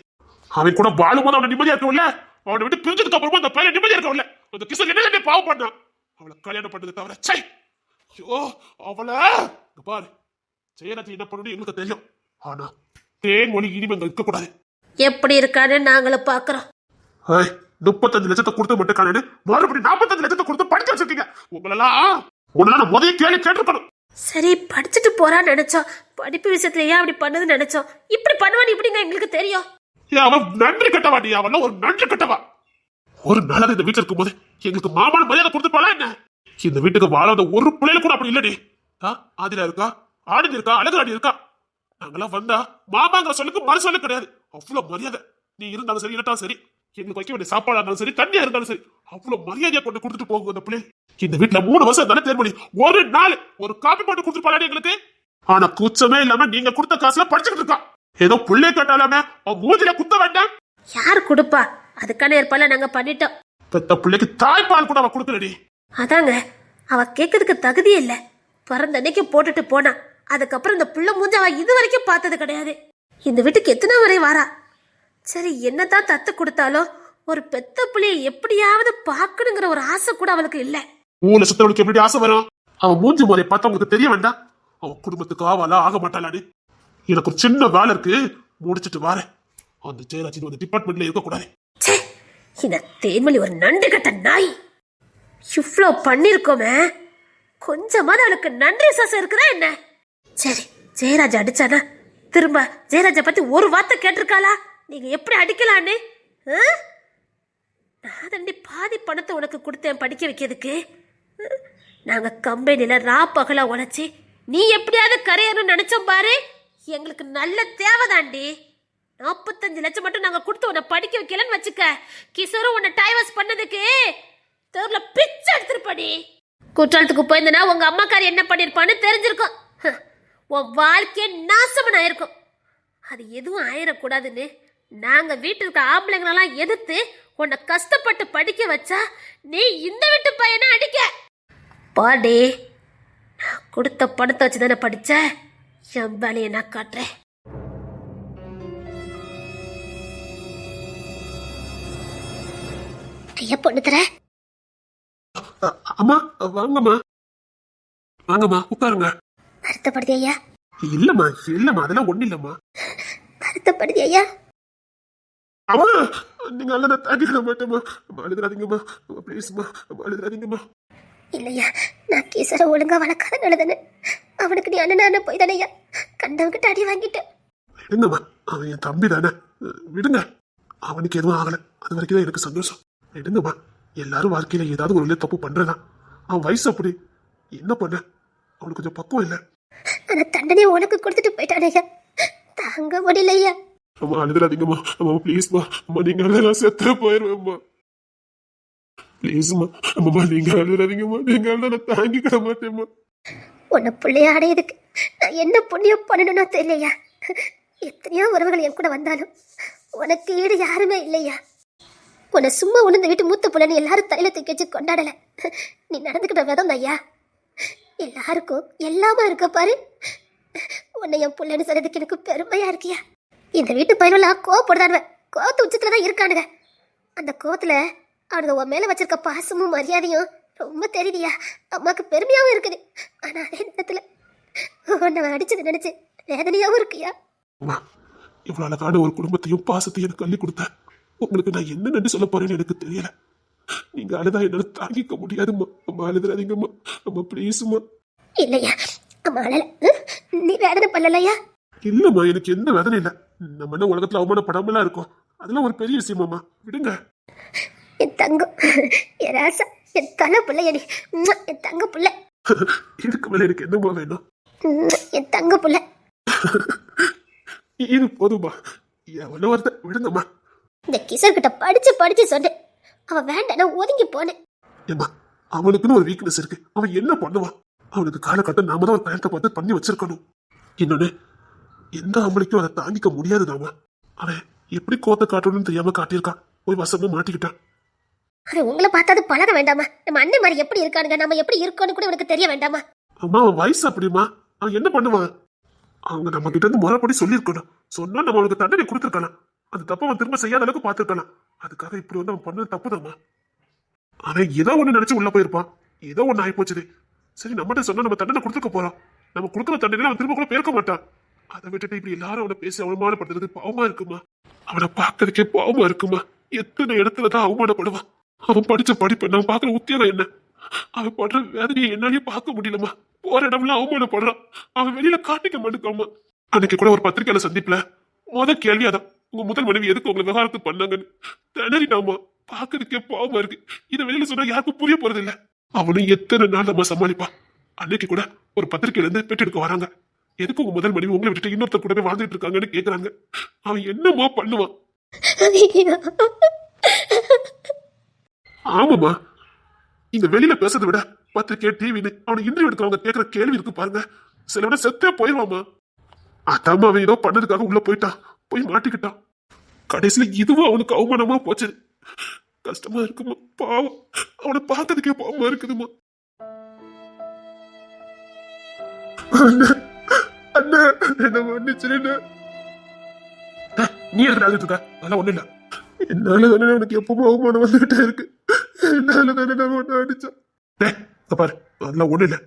அவன் கூட வாழும்போது அவனை நிம்மதியா இருக்கவில்ல, அவனை விட்டு பிரிஞ்சதுக்கு அப்புறமா அந்த பையன் நிம்மதியா இருக்கவில்ல. அந்த கிஷோர் என்ன பாவம் பண்ணான், அவளை கல்யாணம் பண்ணது தவிர. சை ஐயோ அவளை பாரு, ஜெயராஜ் என்ன பண்ணணும் எங்களுக்கு தெரியும். ஆனா தேன்மொழி இனிமே அங்க இருக்க கூடாது. எப்படி இருக்கான்னு நாங்களும் பாக்குறோம். 35 லட்சத்தை கொடுத்து மட்டும் காணு, மறுபடியும் 45 லட்சத்தை கொடுத்து படிக்க வச்சிருக்கீங்க. உங்களெல்லாம் முதல்ல கேள்வி கேட்டிருக்கணும். சரி படிச்சுட்டு போறான்னு நினைச்சோம், படிப்பு விஷயத்துல ஏன் அப்படி பண்ணதுன்னு நினைச்சோம். இப்படி பண்ணுவான்னு இப்படிங்க எங்களுக்கு தெரியும். அவன் நன்றி கட்டவா, நீ அவன் ஒரு நன்றி கட்டவா. ஒரு நாளாவது இந்த வீட்டுல இருக்கும்போது எங்களுக்கு மாமான மரியாதை கொடுத்துருப்பாளா என்ன? இந்த வீட்டுக்கு வாழாத ஒரு பிள்ளைல கூட அப்படி இல்லடி. ஆதிரா இருக்கா, ஆனந்தி இருக்கா, அழகாடி இருக்கா. நாங்கெல்லாம் வந்தா மாமாங்கிற சொல்லுக்கு மறு சொல்லு கிடையாது. அவ்வளவு மரியாதை. நீ இருந்தாலும் சரி இல்லட்டாலும் சரி, எங்களுக்கு வைக்க வேண்டிய சாப்பாடா இருந்தாலும் சரி, தண்ணியா இருந்தாலும் சரி, அவ்வளவு மரியாதையா கொண்டு கொடுத்துட்டு போகும் அந்த பிள்ளை. இந்த வீட்டுல 3 வருஷம் தானே தேர்மொழி ஒரு நாள் ஒரு காப்பி போட்டு கொடுத்துருப்பாளா எங்களுக்கு? ஆனா கூச்சமே இல்லாம நீங்க கொடுத்த காசுல படிச்சுக்கிட்டு இருக்கா. ஏதோ பிள்ளை கேட்டாலாமே அவன் மூஞ்சில குத்த வேண்டாம். யாரு கொடுப்பா? அதுக்கான ஏற்பாடுல நாங்க பண்ணிட்டோம். பெத்த பிள்ளைக்கு தாய்ப்பால் கூட அவ கொடுக்கலடி. அதாங்க அவ கேட்கறதுக்கு தகுதியே இல்ல. பிறந்த அன்னைக்கு போட்டுட்டு போனா, அதுக்கப்புறம் இந்த புள்ள மூஞ்ச அவ இது வரைக்கும் பார்த்தது கிடையாது. இந்த வீட்டுக்கு எத்தனை வரை வாரா? சரி என்னதான் தத்து கொடுத்தாலும் ஒரு பெத்த பிள்ளைய எப்படியாவது பாக்கணுங்கிற ஒரு ஆசை கூட அவளுக்கு இல்ல. மூணு சுத்தவளுக்கு எப்படி ஆசை வரும்? அவன் மூஞ்சி முறையை பார்த்து அவங்களுக்கு தெரிய வேண்டாம் அவன் குடும்பத்துக்கு ஆவாலா ஆக மாட்டாளான்னு. எனக்கு ஒரு சின்ன வேலை இருக்கு, முடிச்சிட்டு வாரேன். அந்த ஜெயராஜ் அந்த டிபார்ட்மெண்ட்ல இருக்கக்கூடாது. இந்த தேன்மொழி ஒரு நண்டு கட்ட நாய். இவ்வளோ பண்ணிருக்கோமே, கொஞ்சமாவது அவளுக்கு நன்றி சாசம் இருக்குதா என்ன? சரி ஜெயராஜ் அடிச்சானா திரும்ப ஜெயராஜை பத்தி ஒரு வார்த்தை கேட்டிருக்காளா? நீங்க எப்படி அடிக்கலான்னு? நான் தண்டி பாதி பணத்தை உனக்கு கொடுத்தேன் படிக்க வைக்கிறதுக்கு. நாங்க கம்பெனில பகலா உழைச்சி நீ எப்படியாவது கரையணும்னு நினைச்சோம் பாரு. எங்களுக்கு நல்ல தேவைதாண்டி. 45 லட்சம் மட்டும் நாங்க கொடுத்து உன்னை படிக்க வைக்கலன்னு வச்சுக்க, கிஷோரும் உன்னை டைவர்ஸ் பண்ணதுக்கு தெருல பிச்சை எடுத்துருப்படி. குற்றாலத்துக்கு போயிருந்தனா உங்க அம்மாக்காரி என்ன பண்ணிருப்பான்னு தெரிஞ்சிருக்கும். உன் வாழ்க்கைய நாசமன் ஆயிருக்கும். அது எதுவும் ஆயிடக்கூடாதுன்னு நாங்க வீட்டுல இருக்க ஆம்பளைங்களெல்லாம் எதிர்த்து உன்னை கஷ்டப்பட்டு படிக்க வச்சா நீ இந்த வீட்டு பையனை அடிக்க பாடி. நான் கொடுத்த பணத்தை வச்சுதானே படிச்ச. என் வேலையை நான் காட்டுறேன். ஐயா பொண்ணு தர. அம்மா வாங்கம்மா, வாங்கம்மா உட்காருங்க. வருத்தப்படுது ஐயா? இல்லம்மா இல்லம்மா, அதெல்லாம் ஒண்ணு இல்லம்மா. வருத்தப்படுது ஐயா? அம்மா நீங்க அல்ல தாங்கிட மாட்டேம்மா, அழுதுறாதீங்கம்மா ப்ளீஸ்மா, அழுதுறாதீங்கம்மா. இல்லையா, நான் கிஷோரை ஒழுங்கா வளர்க்காதனால தானே அவனுக்கு நீ அண்ணன் போய் தானே ஐயா கண்டவங்கிட்ட அடி வாங்கிட்டேன். விடுங்கம்மா, அவன் என் தம்பி தானே, விடுங்க. அவனுக்கு எதுவும் ஆகலை, அது வரைக்கும் தான் எனக்கு சந்தோஷம். விடுங்கம்மா, எல்லாரும் வாழ்க்கையில ஏதாவது ஒரு தப்பு பண்றதான். அவன் வயசு அப்படி, என்ன பண்ண, அவனுக்கு கொஞ்சம் பக்குவம் இல்லை. ஆனா தண்டனையை உனக்கு கொடுத்துட்டு போயிட்டானேயா, தாங்க முடியலையா. அம்மா அழுதுறாதீங்கம்மா, அம்மா ப்ளீஸ்மா, அம்மா நீங்க அழுதலாம் செத்து போயிருவேம்மா, ப்ளீஸ்மா அம்மா நீங்க அழுதுறாதீங்கம்மா, நீங்க அழுத நான் தாங்கிக்கிட மாட்டேம்மா. உன்னை பிள்ளைய அடையதுக்கு நான் என்ன புண்ணியம் பண்ணணும்னா தெரியலையா. எத்தனையோ உறவுகள் என் கூட வந்தாலும் உனக்கு ஈடு யாருமே இல்லையா. உன்னை சும்மா உணர்ந்து வீட்டு மூத்த பிள்ளைன்னு எல்லாரும் தலையில தூக்கி வச்சு கொண்டாடல. நீ நடந்துக்கிட்ட விதம் ஐயா எல்லாருக்கும் எல்லாமா இருக்க பாரு. உன்னை என் பிள்ளைன்னு சொன்னதுக்கு எனக்கு பெருமையா இருக்கியா. இந்த வீட்டு பயிரெல்லாம் கோவப்படுதானுவ, கோவத்து உச்சத்துலதான் இருக்கானுங்க. அந்த கோவத்துல அவனுங்க உன் மேல வச்சிருக்க பாசமும் மரியாதையும் ரொம்ப தெரியுதியா. அம்மாவுக்கு பெருமையாவும் இருக்குது. ஆனா அதே நேரத்துல உன்னை அடிச்சது நினைச்சு வேதனையாவும் இருக்கியா. இவ்வளவு அழகான ஒரு குடும்பத்தையும் பாசத்தையும் எனக்கு அள்ளி கொடுத்த உங்களுக்கு நான் என்ன நன்றி சொல்ல போறேன்னு எனக்கு தெரியல. நீங்க அழுதா என்னால தாங்கிக்க முடியாதும்மா. அம்மா அழுதுறாதீங்கம்மா, அம்மா ப்ளீஸ்மா. இல்லையா அம்மா அழல, நீ வேதனை பண்ணலையா? இல்லம்மா, எனக்கு எந்த வேதனை இல்லை. நம்ம என்ன உலகத்துல அவமானப்படாமலாம் இருக்கும், அதெல்லாம் ஒரு பெரிய விஷயமாம்மா, விடுங்க. என் தங்கம், என் ராசா, என் தலை பிள்ளை, என் தங்க பிள்ளை. இதுக்கு மேல எனக்கு என்னம்மா வேணும்? என் தங்க பிள்ளை. இது போதுமா, எவ்வளவு வருத, விடுங்கம்மா. இந்த கிஷோர் கிட்ட படிச்சு படிச்சு சொன்னேன், அவன் வேண்டாம் ஒதுங்கி போனேன். ஏம்மா, அவனுக்குன்னு ஒரு வீக்னஸ் இருக்கு, அவன் என்ன பண்ணுவான்? அவனுக்கு காலகட்டம் நாம தான் ஒரு பயணத்தை பார்த்து பண்ணி வச்சிருக்கணும். இன்னொன்னு, எந்த ஆம்பளைக்கும் அதை தாங்கிக்க முடியாது. நாம அவன் எப்படி கோத்த காட்டணும்னு தெரியாம காட்டியிருக்கான், போய் வசமா மாட்டிக்கிட்டான். அது உங்களை பார்த்தாது பழக வேண்டாமா? நம்ம அண்ணன் மாதிரி எப்படி இருக்கானுங்க, நம்ம எப்படி இருக்கோன்னு கூட உனக்கு தெரிய வேண்டாமா? அம்மா அவன் வயசு அப்படிமா, அவன் என்ன பண்ணுவான்? அவங்க நம்ம கிட்ட இருந்து முறைப்படி சொல்லியிருக்கணும். சொன்னா நம்ம அவனுக்கு தண்டனை கொடுத்துருக்கலாம். அந்த தப்ப அவன் திரும்ப செய்யாத அளவுக்கு பார்த்துருக்கலாம். அதுக்காக இப்படி வந்து அவன் பண்ணது தப்புதாம்மா. அவன் ஏதோ ஒண்ணு நினைச்சு உள்ள போயிருப்பான். ஏதோ ஒண்ணு ஆகி போச்சுது. சரி நம்மகிட்ட சொன்னா நம்ம தண்டனை கொடுத்துக்க போறோம். நம்ம கொடுக்குற தண்டனை அவன் திரும்ப கூட பேர்க்க மாட்டான். அதை விட்டுட்டு இப்படி எல்லாரும் அவனை பேசி அவமானப்படுத்துறது பாவமா இருக்குமா? அவனை பார்க்கறதுக்கே பாவமா இருக்குமா? எத்தனை இடத்துலதான் அவமானப்படுவான். அவன் படிச்ச படிப்பு நான் பாக்குற உத்தியோகம் என்ன? அவன் படுற வேதனையை என்னாலேயே பார்க்க முடியலமா. போற இடம்லாம் அவமானப்படுறான். அவன் வெளியில காட்டிக்க மாட்டேக்காமா. அன்னைக்கு கூட ஒரு பத்திரிக்கையில சந்திப்புல கேள்வி அதான், உங்க முதல் மனைவி எதுக்கு உங்களை விவகாரத்து பண்ணாங்கன்னு திணறினாமா. பாக்குறதுக்கே பாவமா இருக்கு. இதை வெளியில சொன்னா யாருக்கும் புரிய போறது இல்ல. அவனும் எத்தனை நாள் நம்ம சமாளிப்பான். அன்னைக்கு கூட ஒரு பத்திரிக்கையில இருந்து பெற்றெடுக்க வராங்க. எதுக்கு உங்க முதல் மனைவி உங்களை விட்டுட்டு இன்னொருத்தர் கூடவே வாழ்ந்துட்டு இருக்காங்கன்னு கேக்குறாங்க. அவன் என்னமா பண்ணுவான்? ஆமாமா, இங்க வெளியில பேசுறதை விட பத்திரிக்கை டிவின்னு அவனை இன்டர்வியூ எடுக்கிறவங்க கேட்கிற கேள்வி இருக்கு பாருங்க. சில விட செத்தே போயிடுவாமா. அதாம அவன் ஏதோ பண்ணதுக்காக உள்ள போயிட்டான், போய் மாட்டிக்கிட்டான். கடைசியில இதுவும் அவனுக்கு அவமானமா போச்சு. கஷ்டமா இருக்குமா, பாவம். அவனை பார்த்ததுக்கே பாவமா இருக்குதுமா. அண்ணா என்ன மன்னிச்சிருந்தா. நீ எதுக்கு அழுதுட்டு இருக்க? அதெல்லாம் ஒண்ணு இல்ல. என்னால தானே உனக்கு எப்பவும் அவமானம் வந்துகிட்டே இருக்கு. என்னால தானே நான் ஒண்ணு அடிச்சேன். பாரு, அதெல்லாம் ஒண்ணு இல்ல.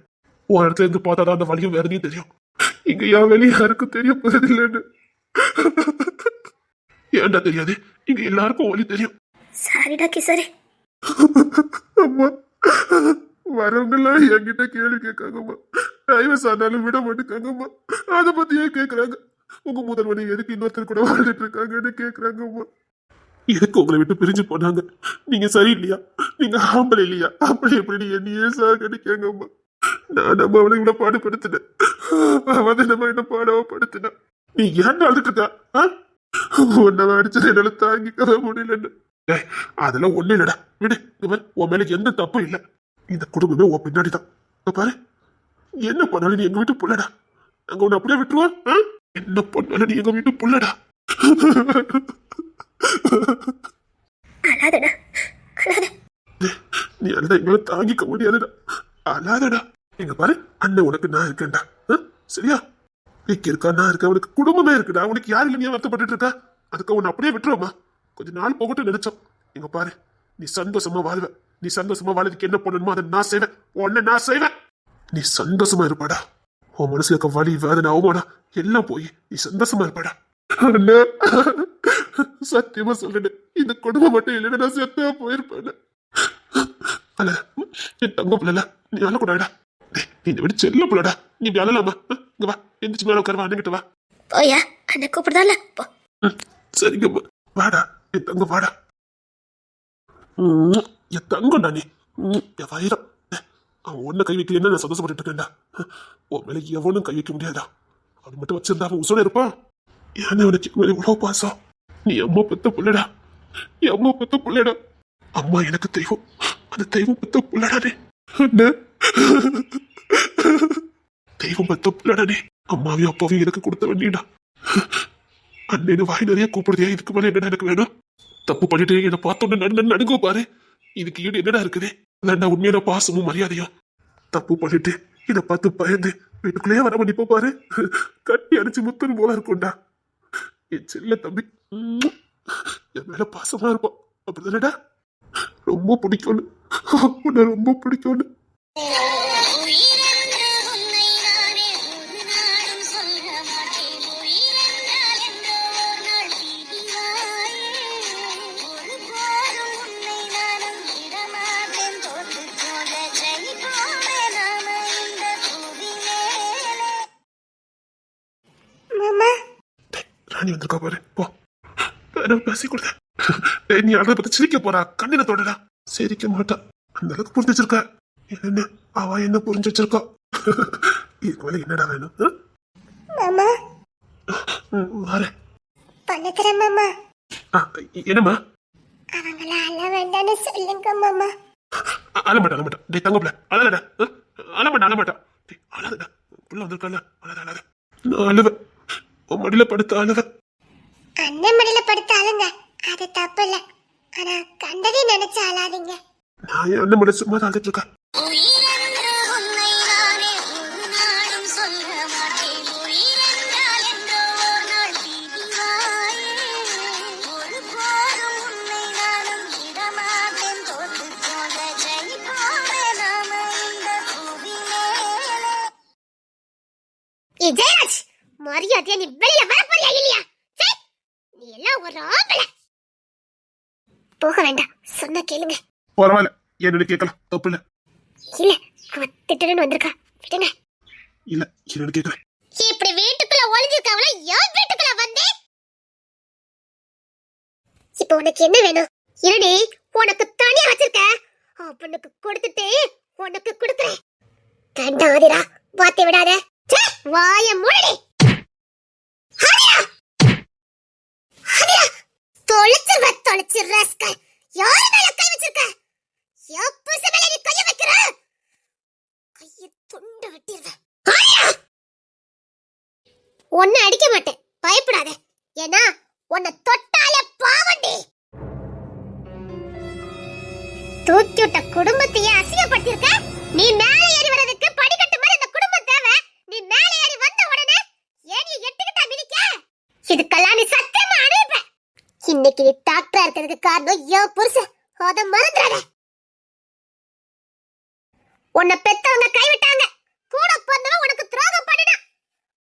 உன் இடத்துல இருந்து பார்த்தாதான் அந்த வலியும் வேதனையும் தெரியும். இங்க என் வெளியே யாருக்கும் தெரிய போறது இல்லைன்னு. ஏன்டா தெரியாது? இங்க எல்லாருக்கும் வலி தெரியும். சாரிடா கிசரே. அம்மா, வரவங்க எல்லாம் என்கிட்ட கேள்வி கேட்காங்கம்மா. டைவர்ஸ் ஆனாலும் விட மாட்டேங்காங்கம்மா. அதை பத்தியே கேக்குறாங்க. உங்க முதல் மனைவி எதுக்கு இன்னொருத்தர் கூட வாழ்ந்துட்டு இருக்காங்கன்னு கேக்குறாங்கம்மா. எதுக்கு உங்களை விட்டு பிரிஞ்சு போனாங்க? நீங்க சரியில்லையா? நீங்க ஆம்பளை இல்லையா? அப்படி எப்படி என்னையே சாகடிக்காங்கம்மா. நான் நம்ம அவளை இவ்வளவு பாடுபடுத்தினேன். அவன் நம்ம என்ன பாடப்படுத்தின. நீ ஏன் அழுதுட்டு இருக்கா? உன்னை அடிச்சது என்னால தாங்கிக்கவே முடியலன்னு. அதெல்லாம் ஒண்ணு இல்லடா, விடு. உன் மேல எந்த தப்பும் இல்ல. இந்த குடும்பமே உன் பின்னாடிதான். பாரு, என்ன பண்ணாலும் நீ எங்க வீட்டு புள்ளடா. அங்க உன்னை அப்படியே விட்டுருவான். என்ன பண்ணாலும் நீ எங்க வீட்டு புள்ளடா. அழாதடா, அழாத. நீ அழுத எங்களை தாங்கிக்க முடியாதுடா. அழாதடா. எங்க பாரு, அண்ணன் உனக்கு நான் இருக்கேன்டா. சரியா? வீக்கு இருக்கா, நான் இருக்கேன். உனக்கு குடும்பமே இருக்குடா. உனக்கு யாரு இல்ல, நீ வருத்தப்பட்டு இருக்கா? அதுக்கு உன்னை அப்படியே விட்டுருவோமா? கொஞ்ச நாள் போகட்டும் நினைச்சோம். எங்க பாரு, நீ சந்தோஷமா வாழ்வ. நீ சந்தோஷமா வாழறதுக்கு என்ன பண்ணணுமோ அதை நான் செய்வேன். உன்னை நான் செய்வேன். நீ சந்தோஷமா இருப்பாடா. உன் மனசுல இருக்க வலி, வேதனை, அவமானம் எல்லாம் போய் நீ சந்தோஷமா இருப்பாடா. அண்ணா, சத்தியமா சொல்றேன், இந்த குடும்பம் மட்டும் இல்லைன்னா நான் செத்தா போயிருப்பேன். அல்ல, என் தங்க பிள்ளை, நீ அழக்கூடாடா. நீ இந்த வீடு செல்ல பிள்ளடா. நீ இப்படி அழலாமா? இங்க வா, எந்திரிச்சு மேல உட்காருவா. அண்ணங்கிட்ட வா. போயா, அண்ணன் கூப்பிடுதால போ. சரிங்கம்மா, வாடா என் தங்க, வாடா. என் தங்கம்டா நீ, என் வயிறம். அவன் ஒன்ன கை வைக்கலன்னா நான் சந்தோஷப்பட்டு இருக்கேன்டா. உன் மேல எவனும் கை வைக்க முடியாதா? அவன் மட்டும் வச்சிருந்தா அவன் உசோட இருப்பான். ஏன்னா உனக்கு இவ்வளவு பாசம். நீ அம்மா பெத்த புள்ளடா. என் அம்மா பெத்த புள்ளடா. அம்மா எனக்கு தெய்வம். அந்த தெய்வம் பெத்த புள்ளடா நீ. தெய்வம் பெத்த புள்ளடா நீ. அம்மாவையும் அப்பாவையும் எனக்கு கொடுத்த வேண்டியடா. அண்ணனு வாய் நிறைய கூப்பிடுதியா? இதுக்கு மேல என்னடா எனக்கு வேணும்? தப்பு பண்ணிட்டு என்னை பார்த்தோன்னு நடுங்கோ பாரு. இதுக்கு ஈடு என்னடா இருக்குது? அதான்டா உண்மையான பாசமும் மரியாதையும். தப்பு பண்ணிட்டு இதை பார்த்து பயந்து வீட்டுக்குள்ளேயே வர பண்ணிப்போ பாரு. கட்டி அடிச்சு முத்தன் போல இருக்கும்டா. என் செல்ல தம்பி என் மேல பாசமா இருப்பான். அப்படிதானடா? ரொம்ப பிடிக்கும்னு, உன்னை ரொம்ப பிடிக்கும்னு. ராணி வந்திருக்கா பாரு, போ. பேசி கொடுத்த நீ அழகை பத்தி சிரிக்க போறா. கண்ணில தொடடா. சிரிக்க மாட்டா. அந்த அளவுக்கு புரிஞ்சு வச்சிருக்க. என்ன அவ என்ன புரிஞ்சு வச்சிருக்கா? இதுக்கு மேல என்னடா வேணும்? மாமா வரேன். பண்ணதுற மாமா. என்னம்மா? அவங்கள அழ வேண்டாம்னு சொல்லுங்க மாமா. அழமாட்டா. டேய் தங்கப்பில, அழலடா. அழமாட்டா. டேய் அழாதடா. புள்ள வந்திருக்கல, அழாத. நான் அழுவேன். உன் மடியில படுத்த அழுவேன். அண்ணன் மடியில படுத்த அழுங்க, அது தப்பு இல்ல. ஆனா கண்டதே நினைச்சு அழாதீங்க. நான் என்ன மட்டும் சும்மா தான் அழுதுட்டு இருக்கேன். ஜெயராஜ், மரியாதையா நீ வெளியில வர போறியா இல்லையா? நீ எல்லாம் ஒரு ஆம்பளை. போக வேண்டாம், சொன்ன கேளுங்க. பரவாயில்ல, என்னன்னு கேட்கலாம், தப்பு இல்ல. இல்ல, அவ திட்டுன்னு வந்திருக்கா, விடுங்க. இல்ல, என்னன்னு கேட்கறேன். இப்படி வீட்டுக்குள்ள ஒளிஞ்சிருக்காவளா? யார் வீட்டுக்குள்ள வந்து? இப்போ உனக்கு என்ன வேணும்? இருடி, உனக்கு தனியா வச்சிருக்க. அவனுக்கு கொடுத்துட்டு உனக்கு கொடுக்குறேன். கண்டாதிரா, வார்த்தை விடாத. வாய மூடி. தொலைச்சு ரஸ்கல். யாரு மேல கை வச்சிருக்க? எப்ப மேல நீ கைய வைக்கிற? கைய துண்டு வெட்டிடுவேன். உன்னை அடிக்க மாட்டேன், பயப்படாத. ஏன்னா உன்னை தொட்டாலே பாவண்டி. தூக்கிவிட்ட குடும்பத்தையே அசிங்கப்படுத்திருக்க. நீ மேலே ஏறி வரதுக்கு படிக்கட்டு மாதிரி இந்த குடும்பம் தேவை. நீ மேலே ஏறி வந்த உடனே ஏறி எட்டுக்கிட்டா மிதிக்க. இதுக்கெல்லாம் நீ சத்தியமா அனுப்ப. இன்னைக்கு நீ டாக்டரா இருக்கிறதுக்கு காரணம் என் புருஷன். அதை மறந்துடாத. உன்னை பெத்தவங்க கைவிட்டாங்க. கூட பிறந்தவன் உனக்கு துரோகம் பண்ணினான்.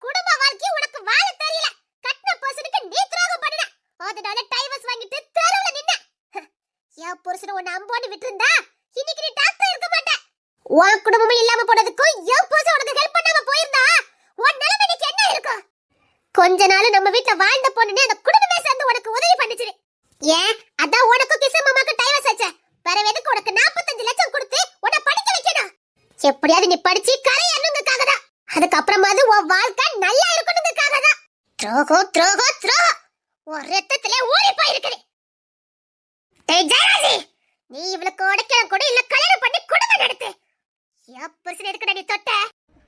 குடும்ப வாழ்க்கை உனக்கு வாழ தெரியல. கட்டின பர்சனுக்கு நீ துரோகம் பண்ணின. அதனால டைவர்ஸ் வாங்கிட்டு தெருவுல நின்ன. என் புருஷன் உன்னை அம்போன்னு விட்டுருந்தா இன்னைக்கு நீ டாக்டர் இருக்க மாட்ட. உன் குடும்பமும் இல்லாம போனதுக்கும் என் புருஷன் உனக்கு ஹெல்ப் பண்ணாம போயிருந்தா உன் நிலைமை இன்னைக்கு என்ன இருக்கும்? கொஞ்ச நாள் நம்ம வீட்ல வாழ்ந்த பொண்ணுன்னு அந்த குடும்பமே சேர்ந்து உனக்கு உதவி பண்ணிச்சு. ஏன் அதான் உனக்கு கிசர் மாமாக்கு டைவர்ஸ் ஆச்சு. வேற எதுக்கு உனக்கு 45 லட்சம் கொடுத்து உன்னை படிக்க வைக்கணும்? எப்படியாவது நீ படிச்சு கரையணுங்கிறதுக்காக தான். அதுக்கப்புறமாவது உன் வாழ்க்கை நல்லா இருக்கணுங்கிறதுக்காக தான். துரோகம் துரோகம் துரோகம் ஒரு ரத்தத்திலே ஊறி போயிருக்குது. ஜெயராஜி, நீ இவளுக்கு உடைக்கலாம் கூட இல்ல கல்யாணம் பண்ணி குடும்பம் நடத்து. என் புருஷன் எதுக்குடா நீ தொட்ட?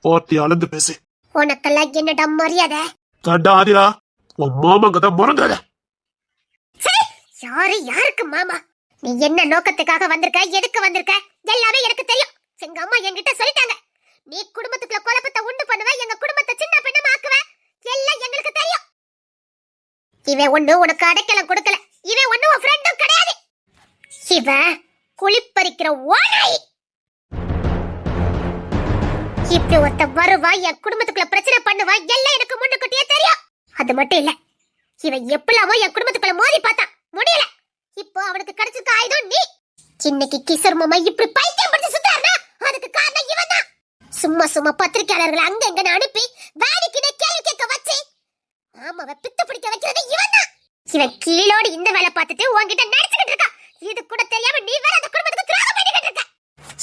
போட்டி அளந்து பேசு. உனக்கெல்லாம் என்னடா மரியாதை? கண்டாதிரா, உன் மாமாங்க தான் முறங்காத. யாரு யாருக்கு மாமா? நீ என்ன நோக்கத்துக்காக வந்திருக்க, எதுக்கு வந்திருக்க எல்லாமே எனக்கு தெரியும். எங்க அம்மா என்கிட்ட சொல்லிட்டாங்க. நீ குடும்பத்துக்குள்ள குழப்பத்தை உண்டு பண்ணுவ, எங்க குடும்பத்தை சின்ன பின்னமா ஆக்குவ. எல்லாம் எங்களுக்கு தெரியும். இவன் ஒண்ணு உனக்கு அடைக்கலம் கொடுக்கல. இவன் ஒண்ணு உன் ஃப்ரெண்டும் கிடையாது. இவன் குளிப்பறிக்கிற ஓனாய். இப்படி ஒருத்த வருவா, என் குடும்பத்துக்குள்ள பிரச்சனை பண்ணுவா, எல்லாம் எனக்கு முன்னுக்கூட்டியே தெரியும். அது மட்டும் இல்ல, இவன் எப்பலாமோ என் குடும்பத்துக்குள்ள மோதி பார்த்தான், முடியல. இப்போ அவனுக்கு கிடைச்சிருக்க ஆயுதம் நீ. இன்னைக்கு கிசர் மாமா இப்படி பைத்தியம் பிடிச்சு சுத்தாருனா அதுக்கு காரணம் இவன் தான். சும்மா சும்மா பத்திரிக்கையாளர்களை அங்க இங்க அனுப்பி வேடிக்கையில கேள்வி கேட்க வச்சு ஆமாவை பித்து பிடிக்க வைக்கிறது இவன் தான். இவன் கீழோடு இந்த வேலை பார்த்துட்டு உன்கிட்ட நடிச்சுக்கிட்டு இருக்கான். இது கூட தெரியாம நீ வேற அந்த குடும்பத்துக்கு துரோகம் பண்ணிக்கிட்டு இருக்க.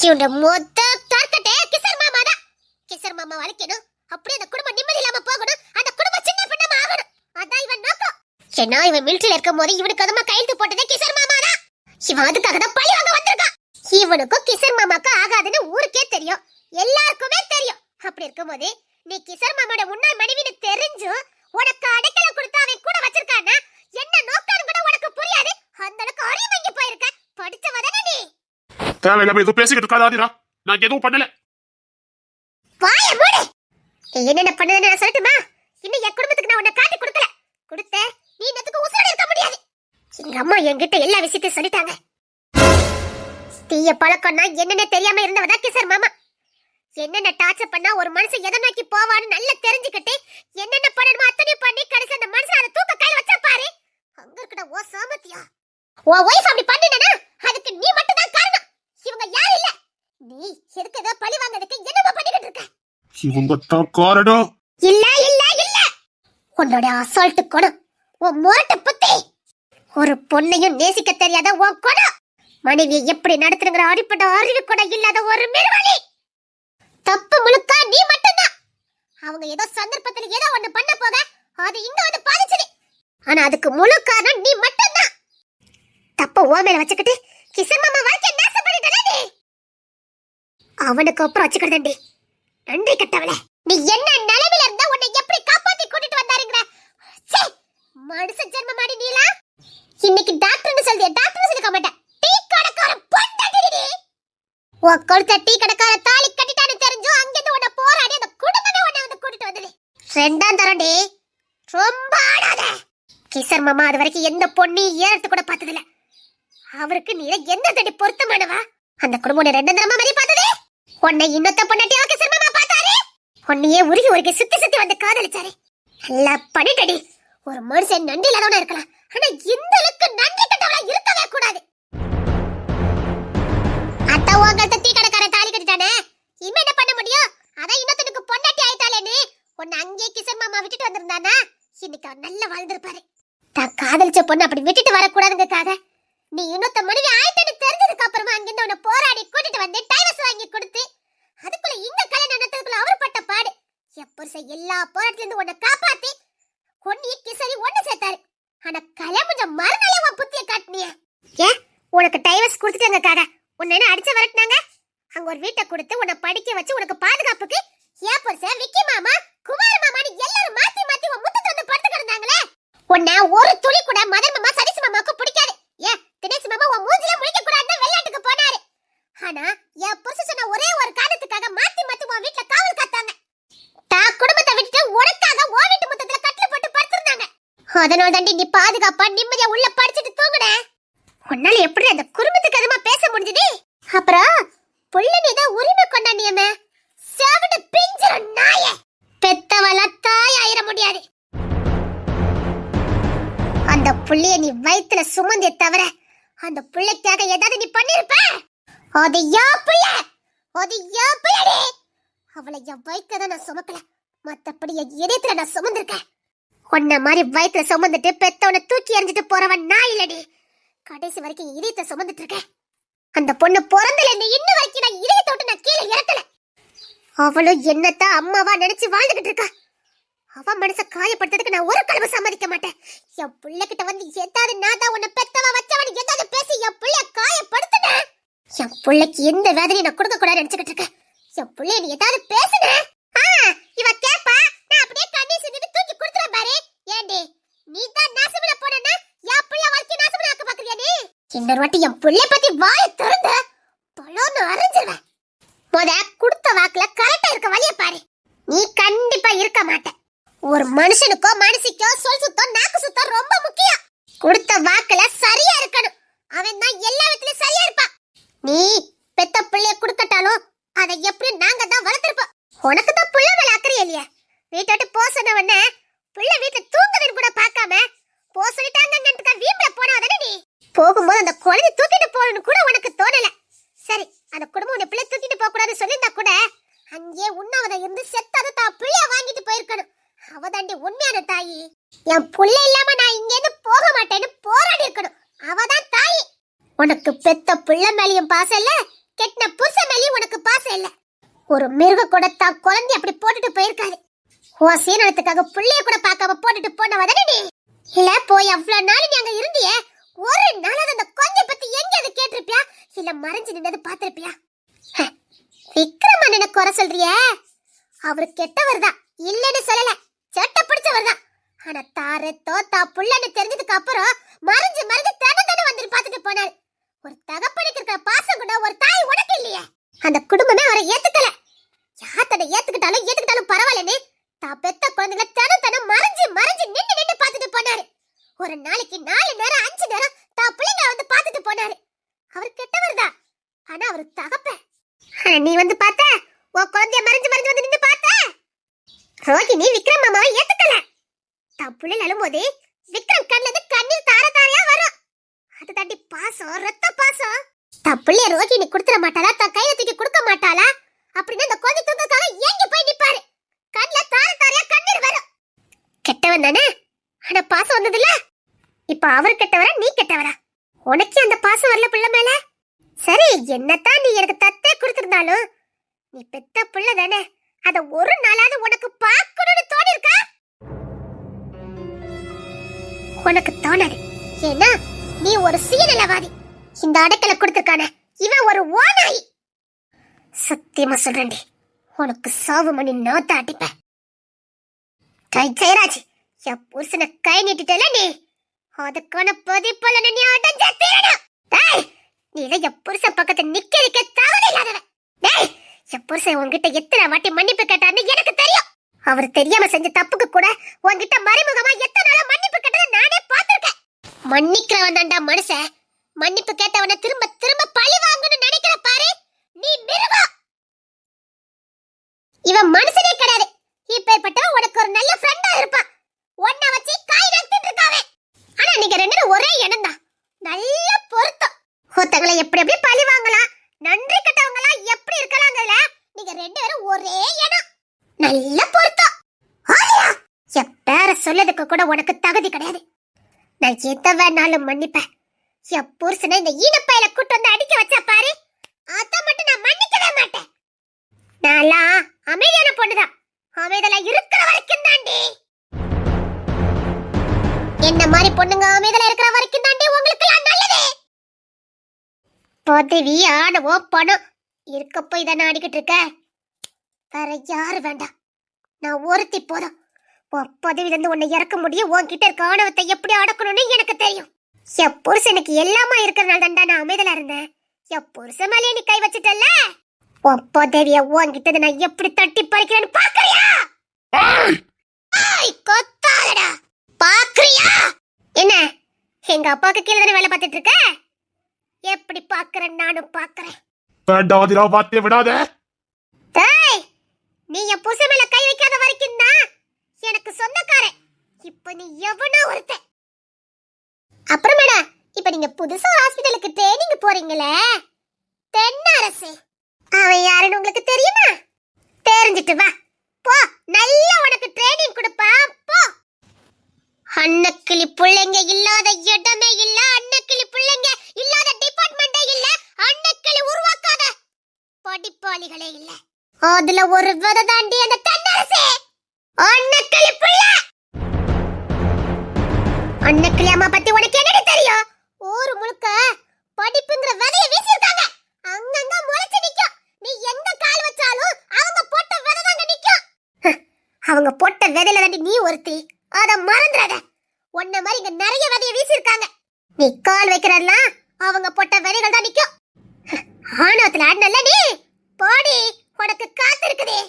இவனோட மொத்த டார்கெட்டே கிசர் மாமா தான். கிசர் மாமா வளைக்கணும், அப்படியே அந்த குடும்பம் நிம்மதி இல்லாம போகணும், அந்த குடும்பம் சின்ன பின்னமா ஆகணும். அதான் இவன் நோக்கம். ஏன்னா இவன் மிலிட்டரியில இருக்கும் போது இவனுக்கு அதுமா கையெழுத்து போட்டதே கிசர் மாமா தான். இவன் அதுக்காக தான் பழி வாங்க வந்திருக்கான். இவனுக்கும் கிசர் மாமாக்கு ஆகாதுன்னு ஊருக்கே தெரியும், எல்லாருக்குமே தெரியும். அப்படி இருக்கும்போது நீ கிசர் மாமாவோட முன்னாள் மனைவின்னு தெரிஞ்சும் உனக்கு அடைக்கலம் கொடுத்து அவன் கூட வச்சிருக்கானா என்ன நோக்கம் கூட உனக்கு புரியாது. அந்த அளவுக்கு அறிவங்கி போயிருக்க. படிச்சவதானே நீ. தேவையில்லாம எதுவும் பேசிக்கிட்டு இருக்காதீரா, நான் எதுவும் பண்ணல. வாய மூடு. என்னென்ன பண்ணதுன்னு நான் சொல்லட்டுமா? இன்னும் என் குடும்பத்துக்கு நான் உன்னை காட்டி கொடுக்கல. கொடுத்த நீ இன்னத்துக்கு உசுரோட இருக்க முடியாது. எங்க அம்மா என்கிட்ட எல்லா விஷயத்தையும் சொல்லிட்டாங்க. தீய பழக்கம்னா என்னென்ன தெரியாம இருந்தவதா கிசர் மாமா. என்னென்ன டார்ச்சர் பண்ணா ஒரு மனுஷன் எதை நோக்கி போவான்னு நல்லா தெரிஞ்சுக்கிட்டு என்னென்ன பண்ணணுமோ அத்தனை பண்ணி கடைசி அந்த மனுஷன் அதை தூக்க கையில வச்சா பாரு. அங்க இருக்கட ஓ சாமத்தியா. உன் ஒய்ஃப் அப்படி பண்ணினா அதுக்கு நீ மட்டும் தான் காரணம். இவங்க யாரும் இல்ல. நீ எதுக்கு ஏதோ பழி வாங்குறதுக்கு என்னமா பண்ணிக்கிட்டு இருக்க? இவங்க தான் காரணம். இல்ல இல்ல இல்ல, உன்னோட அசால்ட் குணம், உன் மோட்ட புத்தி, ஒரு பொண்ணையும் நேசிக்க தெரியாத உன் குணம், மனைவியை எப்படி நடத்துங்கிற அடிப்படை அறிவு கூட இல்லாத ஒரு மிருவலி. தப்பு முழுக்க நீ மட்டும்தான். அவங்க ஏதோ சந்தர்ப்பத்துல ஏதோ ஒண்ணு பண்ண போக அது இங்க வந்து பாதிச்சது. ஆனா அதுக்கு முழு காரணம் நீ மட்டும்தான். தப்ப ஓ மேல வச்சுக்கிட்டு கிசர் மாமா வாழ்க்கை நாசம் பண்ணிட்டே நீ. அவனுக்கு அப்புறம் வச்சுக்கிட்டேன்டி. நன்றி கட்டவளே. நீ என்ன நிலைமையில இருந்தா உன்னை எப்படி காப்பாத்தி கூட்டிட்டு வந்தாருங்கற மனுஷ ஜென்மமாடி நீலா. இன்னைக்கு டாக்டர்னு சொல்லிய டாக்டர்னு சொல்லிக்க மாட்டேன், டீ உன் கொளுத்த டீ கடைக்கார தாலி கட்டிட்டான்னு தெரிஞ்சோ அங்கிருந்து உன்னை போராடி அந்த குடும்பமே உன்னை வந்து கூட்டிட்டு வந்தது. ரெண்டாம் தரண்டி, ரொம்ப ஆடாத. கிசர் மாமா அது வரைக்கும் எந்த பொண்ணையும் ஏறத்து கூட பார்த்ததில்ல. அவருக்கு நீ எந்த தடி பொருத்தமானவா? அந்த குடும்பம் ரெண்டாம் தரமா மாதிரி பார்த்தது. உன்னை இன்னொத்த பொண்ணாட்டியா கிசர் மாமா பார்த்தாரு. உன்னையே உருகி உருகி சுத்தி சுத்தி வந்து காதலிச்சாரு. நல்லா பண்ணிட்டடி. ஒரு மனுஷன் நன்றி இல்லாதவனா இருக்கலாம், ஆனா இந்த அளவுக்கு நன்றி கட்டவனா இருக்கவே கூடாது. அத்த உங்கள்ட்ட டீ கடைக்கார தாலி கட்டிட்டானே, இவன் என்ன பண்ண முடியும்? அதான் இன்னொருத்தனுக்கு பொண்டாட்டி ஆயிட்டாளேன்னு உன்னை அங்கேயே கிசர் மாமா விட்டுட்டு வந்திருந்தானா இன்னைக்கு அவர் நல்லா வாழ்ந்திருப்பாரு. தான் காதலிச்ச பொண்ணு அப்படி விட்டுட்டு வரக்கூடாதுங்கிறதுக்காக நீ இன்னொத்த மனைவி ஆயிட்டன்னு தெரிஞ்சதுக்கு அப்புறமா அங்கிருந்து உன்னை போராடி கூட்டிட்டு வந்து டைவர்ஸ் வாங்கி கொடுத்து அதுக்குள்ள இங்க கல்யாணம் நடத்துறதுக்குள்ள அவர் பட்ட பாடு. எப்போ எல்லா போராட்டத்துல இருந்து உன்னை காப்பாத்தி கொன்னிய கிசரி ஒண்ணு சேர்த்தாரு. ஆனா கல்யாணம் கொஞ்சம் மறுநாளே உன் புத்திய காட்டினிய. ஏன் உனக்கு டைவர்ஸ் கொடுத்துட்டாங்கக்காக உன்னை என்ன அடிச்சு விரட்டினாங்க? அங்க ஒரு வீட்டை கொடுத்து உன்னை படிக்க வச்சு உனக்கு பாதுகாப்புக்கு ஏன் பொருச விக்கி மாமா குமார மாமான்னு எல்லாரும் மாத்தி மாத்தி உன் முத்தத்தை வந்து படுத்து கிடந்தாங்களே. உன்னை ஒரு துளி கூட மதன் மாமா சதீஷ் மாமாவுக்கு பிடிக்காது. ஏன் தினேஷ் மாமா உன் மூஞ்சில முழிக்க கூடாதுன்னு வெளிநாட்டுக்கு போனாரு. ஆனா என் புருஷ சொன்ன ஒரே ஒரு காரணத்துக்காக மாத்தி மாத்தி உன் வீட்டுல காவல் காத்தாங்க. தான் குடும்பத்தை விட்டுட்டு உனக்காக உன் வீட்டு முத்தத்துல கட்டில போட்டு படுத்திருந்தாங்க. அதனால தாண்டி நீ பாதுகாப்பா நிம்மதியா உள்ள படிச்சுட்டு தூங்குன. உன்னால எப்படி அந்த குடும்பத்துக்கு அதுமா பேச முடிஞ்சது? அப்புறம் புள்ள நீதான் உரிமை கொண்டாடியமே செவடு பிஞ்சிர நாய. பெத்தவள தாய் ஆயிர முடியாது. அந்த புள்ளைய நீ வயித்துல சுமந்தே தவிர அந்த புள்ளைக்காக ஏதாவது நீ பண்ணிருப்ப? அது யா புள்ள, அது யா புள்ளடி. அவளை என் வயித்துல நான் சுமக்கல, மத்தபடி என் இதயத்துல நான் சுமந்திருக்கேன். உன்ன மாதிரி வயித்துல சுமந்துட்டு பெத்தவனை தூக்கி எறிஞ்சிட்டு போறவன் நான் இல்லடி. கடைசி வரைக்கும் இதயத்தை சுமந்துட்டு இருக்கேன். அந்த பொண்ணு பிறந்தல இருந்து இன்ன வரைக்கும் நான் இதயத்தை விட்டு நான் கீழே இறக்கல. அவளும் என்னத்தான் அம்மாவா நினைச்சு வாழ்ந்துகிட்டு இருக்கா. அவ மனச காயப்படுத்துறதுக்கு நான் ஒரு கலவை சம்மதிக்க மாட்டேன். என் புள்ள கிட்ட வந்து ஏதாவது நான் தான் உன்னை பெத்தவ வச்சவன் ஏதாவது பேசி என் புள்ளைய காயப்படுத்துன. என் புள்ளைக்கு எந்த வேதனையும் நான் கொடுக்க கூடாது நினைச்சுக்கிட்டு இருக்கேன். என் புள்ளைய நீ ஏதாவது பேசுன இவ கேப்பா, நான் அப்படியே கண்ணி சிந்திட்டு தூக்கி கொடுத்துறேன் பாரு. ஏண்டி நீ தான் நாசமல போனேன்னா என் புள்ள வாழ்க்கை நாசமல ஆக்க பாக்குறியா நீ? இன்னொரு வாட்டி என் புள்ள பத்தி வாயை திறந்து பலோன்னு அரைஞ்சிருவேன். முத கொடுத்த வாக்குல கரெக்டா இருக்க வழிய பாரு. நீ கண்டிப்பா இருக்க மாட்ட. ஒரு மனுஷனுக்கோ மனசுக்கோ சொல் சுத்தம் நாக்கு சுத்தம் ரொம்ப முக்கியம். கொடுத்த வாக்குல சரியா இருக்கணும். அவன் தான் எல்லா விதத்திலும் சரியா இருப்பான். நீ பெத்த பிள்ளைய கொடுக்கட்டாலும் அதை எப்படி நாங்க தான் வளர்த்திருப்போம். உனக்கு தான் புள்ள மேல அக்கறை இல்லையா? வீட்டை விட்டு போ சொன்னவன புள்ள வீட்டுல தூங்குதுன்னு கூட பார்க்காம போ சொல்லிட்டாங்கன்னு வீட்டுல போனவதானே நீ? போகும்போது அந்த குழந்தை தூக்கிட்டு போகணும்னு கூட உனக்கு தோணல. சரி, அந்த குடும்பம் உன்னை பிள்ளை தூக்கிட்டு போக கூடாதுன்னு சொல்லியிருந்தா கூட அங்கேயே உண்ணாவதை இருந்து செத்தாத தான் பிள்ளைய வாங்கிட்டு போயிருக்கணும். அவதாண்டி உண்மையான தாயி. என் புள்ள இல்லாம நான் இங்க இருந்து போக மாட்டேன்னு போராடி இருக்கணும். அவதான் தாயி. உனக்கு பெத்த புள்ள மேலயும் பாசம் இல்ல, கெட்டின புருஷ மேலயும் உனக்கு பாசம் இல்ல. ஒரு மிருக கூட தான் குழந்தை அப்படி போட்டுட்டு போயிருக்காது. உன் சீனத்துக்காக புள்ளைய கூட பார்க்காம போட்டுட்டு போனவதானே நீ? இல்ல போய் அவ்வளவு நாள் நீ அங்க இருந்தியே, ஒரு நாளாவது அந்த கொஞ்ச பத்தி எங்கேயாவது கேட்டிருப்பியா? இல்ல மறைஞ்சு நின்னது பாத்திருப்பியா? விக்ரமன் என்ன குறை சொல்றியே? அவரு கெட்டவர் தான் இல்லன்னு சொல்லல, சேட்டை பிடிச்சவர் தான். ஆனா தாரு தோத்தா புள்ளன்னு தெரிஞ்சதுக்கு அப்புறம் மறைஞ்சு மறைஞ்சு தனதானே வந்து பாத்துட்டு போனாரு. ஒரு தகப்பனுக்கு இருக்கிற பாசம் கூட ஒரு தாய் உனக்கு இல்லையே. அந்த குடும்பமே அவரை ஏத்துக்கல. யார் தன்னை ஏத்துக்கிட்டாலும் பரவாயில்லன்னு தான் பெத்த குழந்தைகளை தனம் மறைஞ்சு மறைஞ்சு நின்னு பாத்துட்டு போனாரு. ஒரு நாளைக்கு 4 நேரம் 5 நேரம் தான் பிள்ளைங்க வந்து பாத்துட்டு போனாரு. அவர் கெட்டவர் தான், ஆனா அவரு தகப்பன். நீ வந்து பார்த்த உன் குழந்தைய மறைஞ்சு மறைஞ்சு வந்து நின்னு பார்த்த. ரோகிணி விக்ரம் மாமாவை ஏத்துக்கல. தான் புள்ளைல அழும்போது விக்ரம் கண்ணுல கண்ணீர் தார தாரையா வரும். அது தாண்டி பாசம், ரத்த பாசம். தான் புள்ளைய ரோகிணி கொடுத்துட மாட்டாளா, தான் கையில தூக்கி கொடுக்க மாட்டாளா அப்படின்னு அந்த குழந்தை தூக்கக்காக ஏங்கி போய் நிப்பாரு. கண்ணுல தார தாரையா கண்ணீர் வரும். கெட்டவன் தானே, ஆனா பாசம் வந்ததுல. இப்ப அவர் கெட்டவரா நீ கெட்டவரா? உனக்கு அந்த பாசம் வரல புள்ள மேல. சரி, என்னத்தான் நீ எனக்கு தத்தே கொடுத்திருந்தாலும் நீ பெத்த புள்ள தானே, அத ஒரு நாளாவது உனக்கு பார்க்கணும்னு தோணி இருக்கா? உனக்கு தோணாது. ஏன்னா நீ ஒரு சுயநலவாதி. இந்த அடைக்கல கொடுத்திருக்கானே இவன் ஒரு ஓநாய். சத்தியமா சொல்றேன்டி, உனக்கு சாவு மணி நாத்த அடிப்பேன். கை ஜெயராஜ், என் புருஷனை கை நீட்டிட்டல நீ, அதுக்கான பதிப்பல நீ அடைஞ்சே தீரணும். நீ எல்லாம் என் புருஷன் பக்கத்துல நிக்க தகுதி இல்லாதவன். டேய், என் புருஷன் உன்கிட்ட எத்தனை வாட்டி மன்னிப்பு கேட்டாருன்னு எனக்கு தெரியும். அவர் தெரியாம செஞ்ச தப்புக்கு கூட உன்கிட்ட மறைமுகமா எத்தனை நாளா மன்னிப்பு கேட்டதை நானே பார்த்திருக்கேன். மன்னிக்கிறவன் தான்டா மனுஷன். மன்னிப்பு கேட்டவனை திரும்ப திரும்ப பழி வாங்கணும்னு நினைக்கிற பாரு, நீ மிருகம். இவன் மனுஷனே கிடையாது. இப்பேற்பட்டவன் உனக்கு ஒரு நல்ல ஃப்ரெண்டா இருப்பான். ஒன்ன வச்சு காய் நக்கிட்டு இருக்காவே. ஆனா நீங்க ரெண்டு பேரும் ஒரே இனம் தான். நல்ல பொருத்தம். ஒருத்தங்களை எப்படி எப்படி பழி வாங்கலாம், நன்றி கட்டவங்களா எப்படி இருக்கலாங்கல, நீங்க ரெண்டு பேரும் ஒரே இனம். நல்ல பொருத்தம். ஆலியா, என் பேரை சொல்லதுக்கு கூட உனக்கு தகுதி கிடையாது. நான் எதை வேணாலும் மன்னிப்பேன். என் புருஷனை இந்த ஈனப்பையில கூட்டு வந்து அடிக்க வச்சா பாரு, அத மட்டும் நான் மன்னிக்கவே மாட்டேன். நான்லாம் அமைதியான பொண்ணுதான். அமைதலா இருக்கிற வரைக்கும் தாண்டி. என்ன மாதிரி பொண்ணுங்க அமைதலா இருக்கிற வரைக்கும் தாண்டி உங்களுக்கு எல்லாம் நல்லது. பதவி, ஆணவம், பணம் இருக்க போய் தானே அடிக்கிட்டு இருக்க. வேற யாரு வேண்டாம். நான் ஒருத்தி போதும். உன் பதவியில இருந்து உன்னை இறக்க முடியும். உன்கிட்ட இருக்க ஆணவத்தை எப்படி அடக்கணும்னு எனக்கு தெரியும். என் புருஷனுக்கு எல்லாமா இருக்கிறனால தான்டா நான் அமைதலா இருந்தேன். என் புருஷன் மேலே நீ கை வச்சிட்டல்ல, உன் பதவிய உன்கிட்ட நான் எப்படி தட்டி பறிக்கிறேன்னு பாக்குறியா? கொத்தாதடா, பாக்குறியா? என்ன எங்க அப்பாவுக்கு கீழே தானே வேலை பார்த்துட்டு இருக்க? எப்படி பாக்குறேன் நானும் பாக்குறேன். வேண்டாதிரா, வார்த்தையை விடாத. டேய், நீ என் புருஷன் மேல கை வைக்காத வரைக்கும் தான் எனக்கு சொந்தக்காரன். இப்ப நீ எவனோ ஒருத்த. அப்புறமேடா, இப்ப நீங்க புதுசா ஹாஸ்பிடலுக்கு ட்ரெயினிங் போறீங்களே, தென்னரசு, அவன் யாருன்னு உங்களுக்கு தெரியுமா? தெரிஞ்சிட்டு வா, போ. நல்லா உனக்கு ட்ரெயினிங் கொடுப்பா, போ. அன்னக்கிளி பிள்ளைங்க இல்லாத இடமே இல்ல. அன்னக்கிளி பிள்ளைங்க இல்லாத டிபார்ட்மெண்டே இல்ல. அன்னக்கிளி உருவாக்காத படிப்பாளிகளே இல்ல. அதுல ஒரு விதை தாண்டி அந்த தென்னரசு. அன்னக்கிளி பிள்ளை. அன்னக்கிளி அம்மா பத்தி உனக்கு என்னடி தெரியும்? ஊரு முழுக்க படிப்புங்கிற விதைய வீசிருக்காங்க. அங்கங்க முளைச்சு நிக்கும். நீ எங்க கால் வச்சாலும் அவங்க போட்ட விதை தாங்க நிக்கும். அவங்க போட்ட விதையில தாண்டி நீ ஒருத்தி. அத மறந்துடாத. உன்ன மாதிரி இங்க நிறைய விதைய வீசிருக்காங்க. நீ கால் வைக்கிறதெல்லாம் அவங்க போட்ட விதைகள் தான் நிக்கும். ஆணவத்துல ஆடினல்ல நீ, போடி, உனக்கு காத்து இருக்குதே.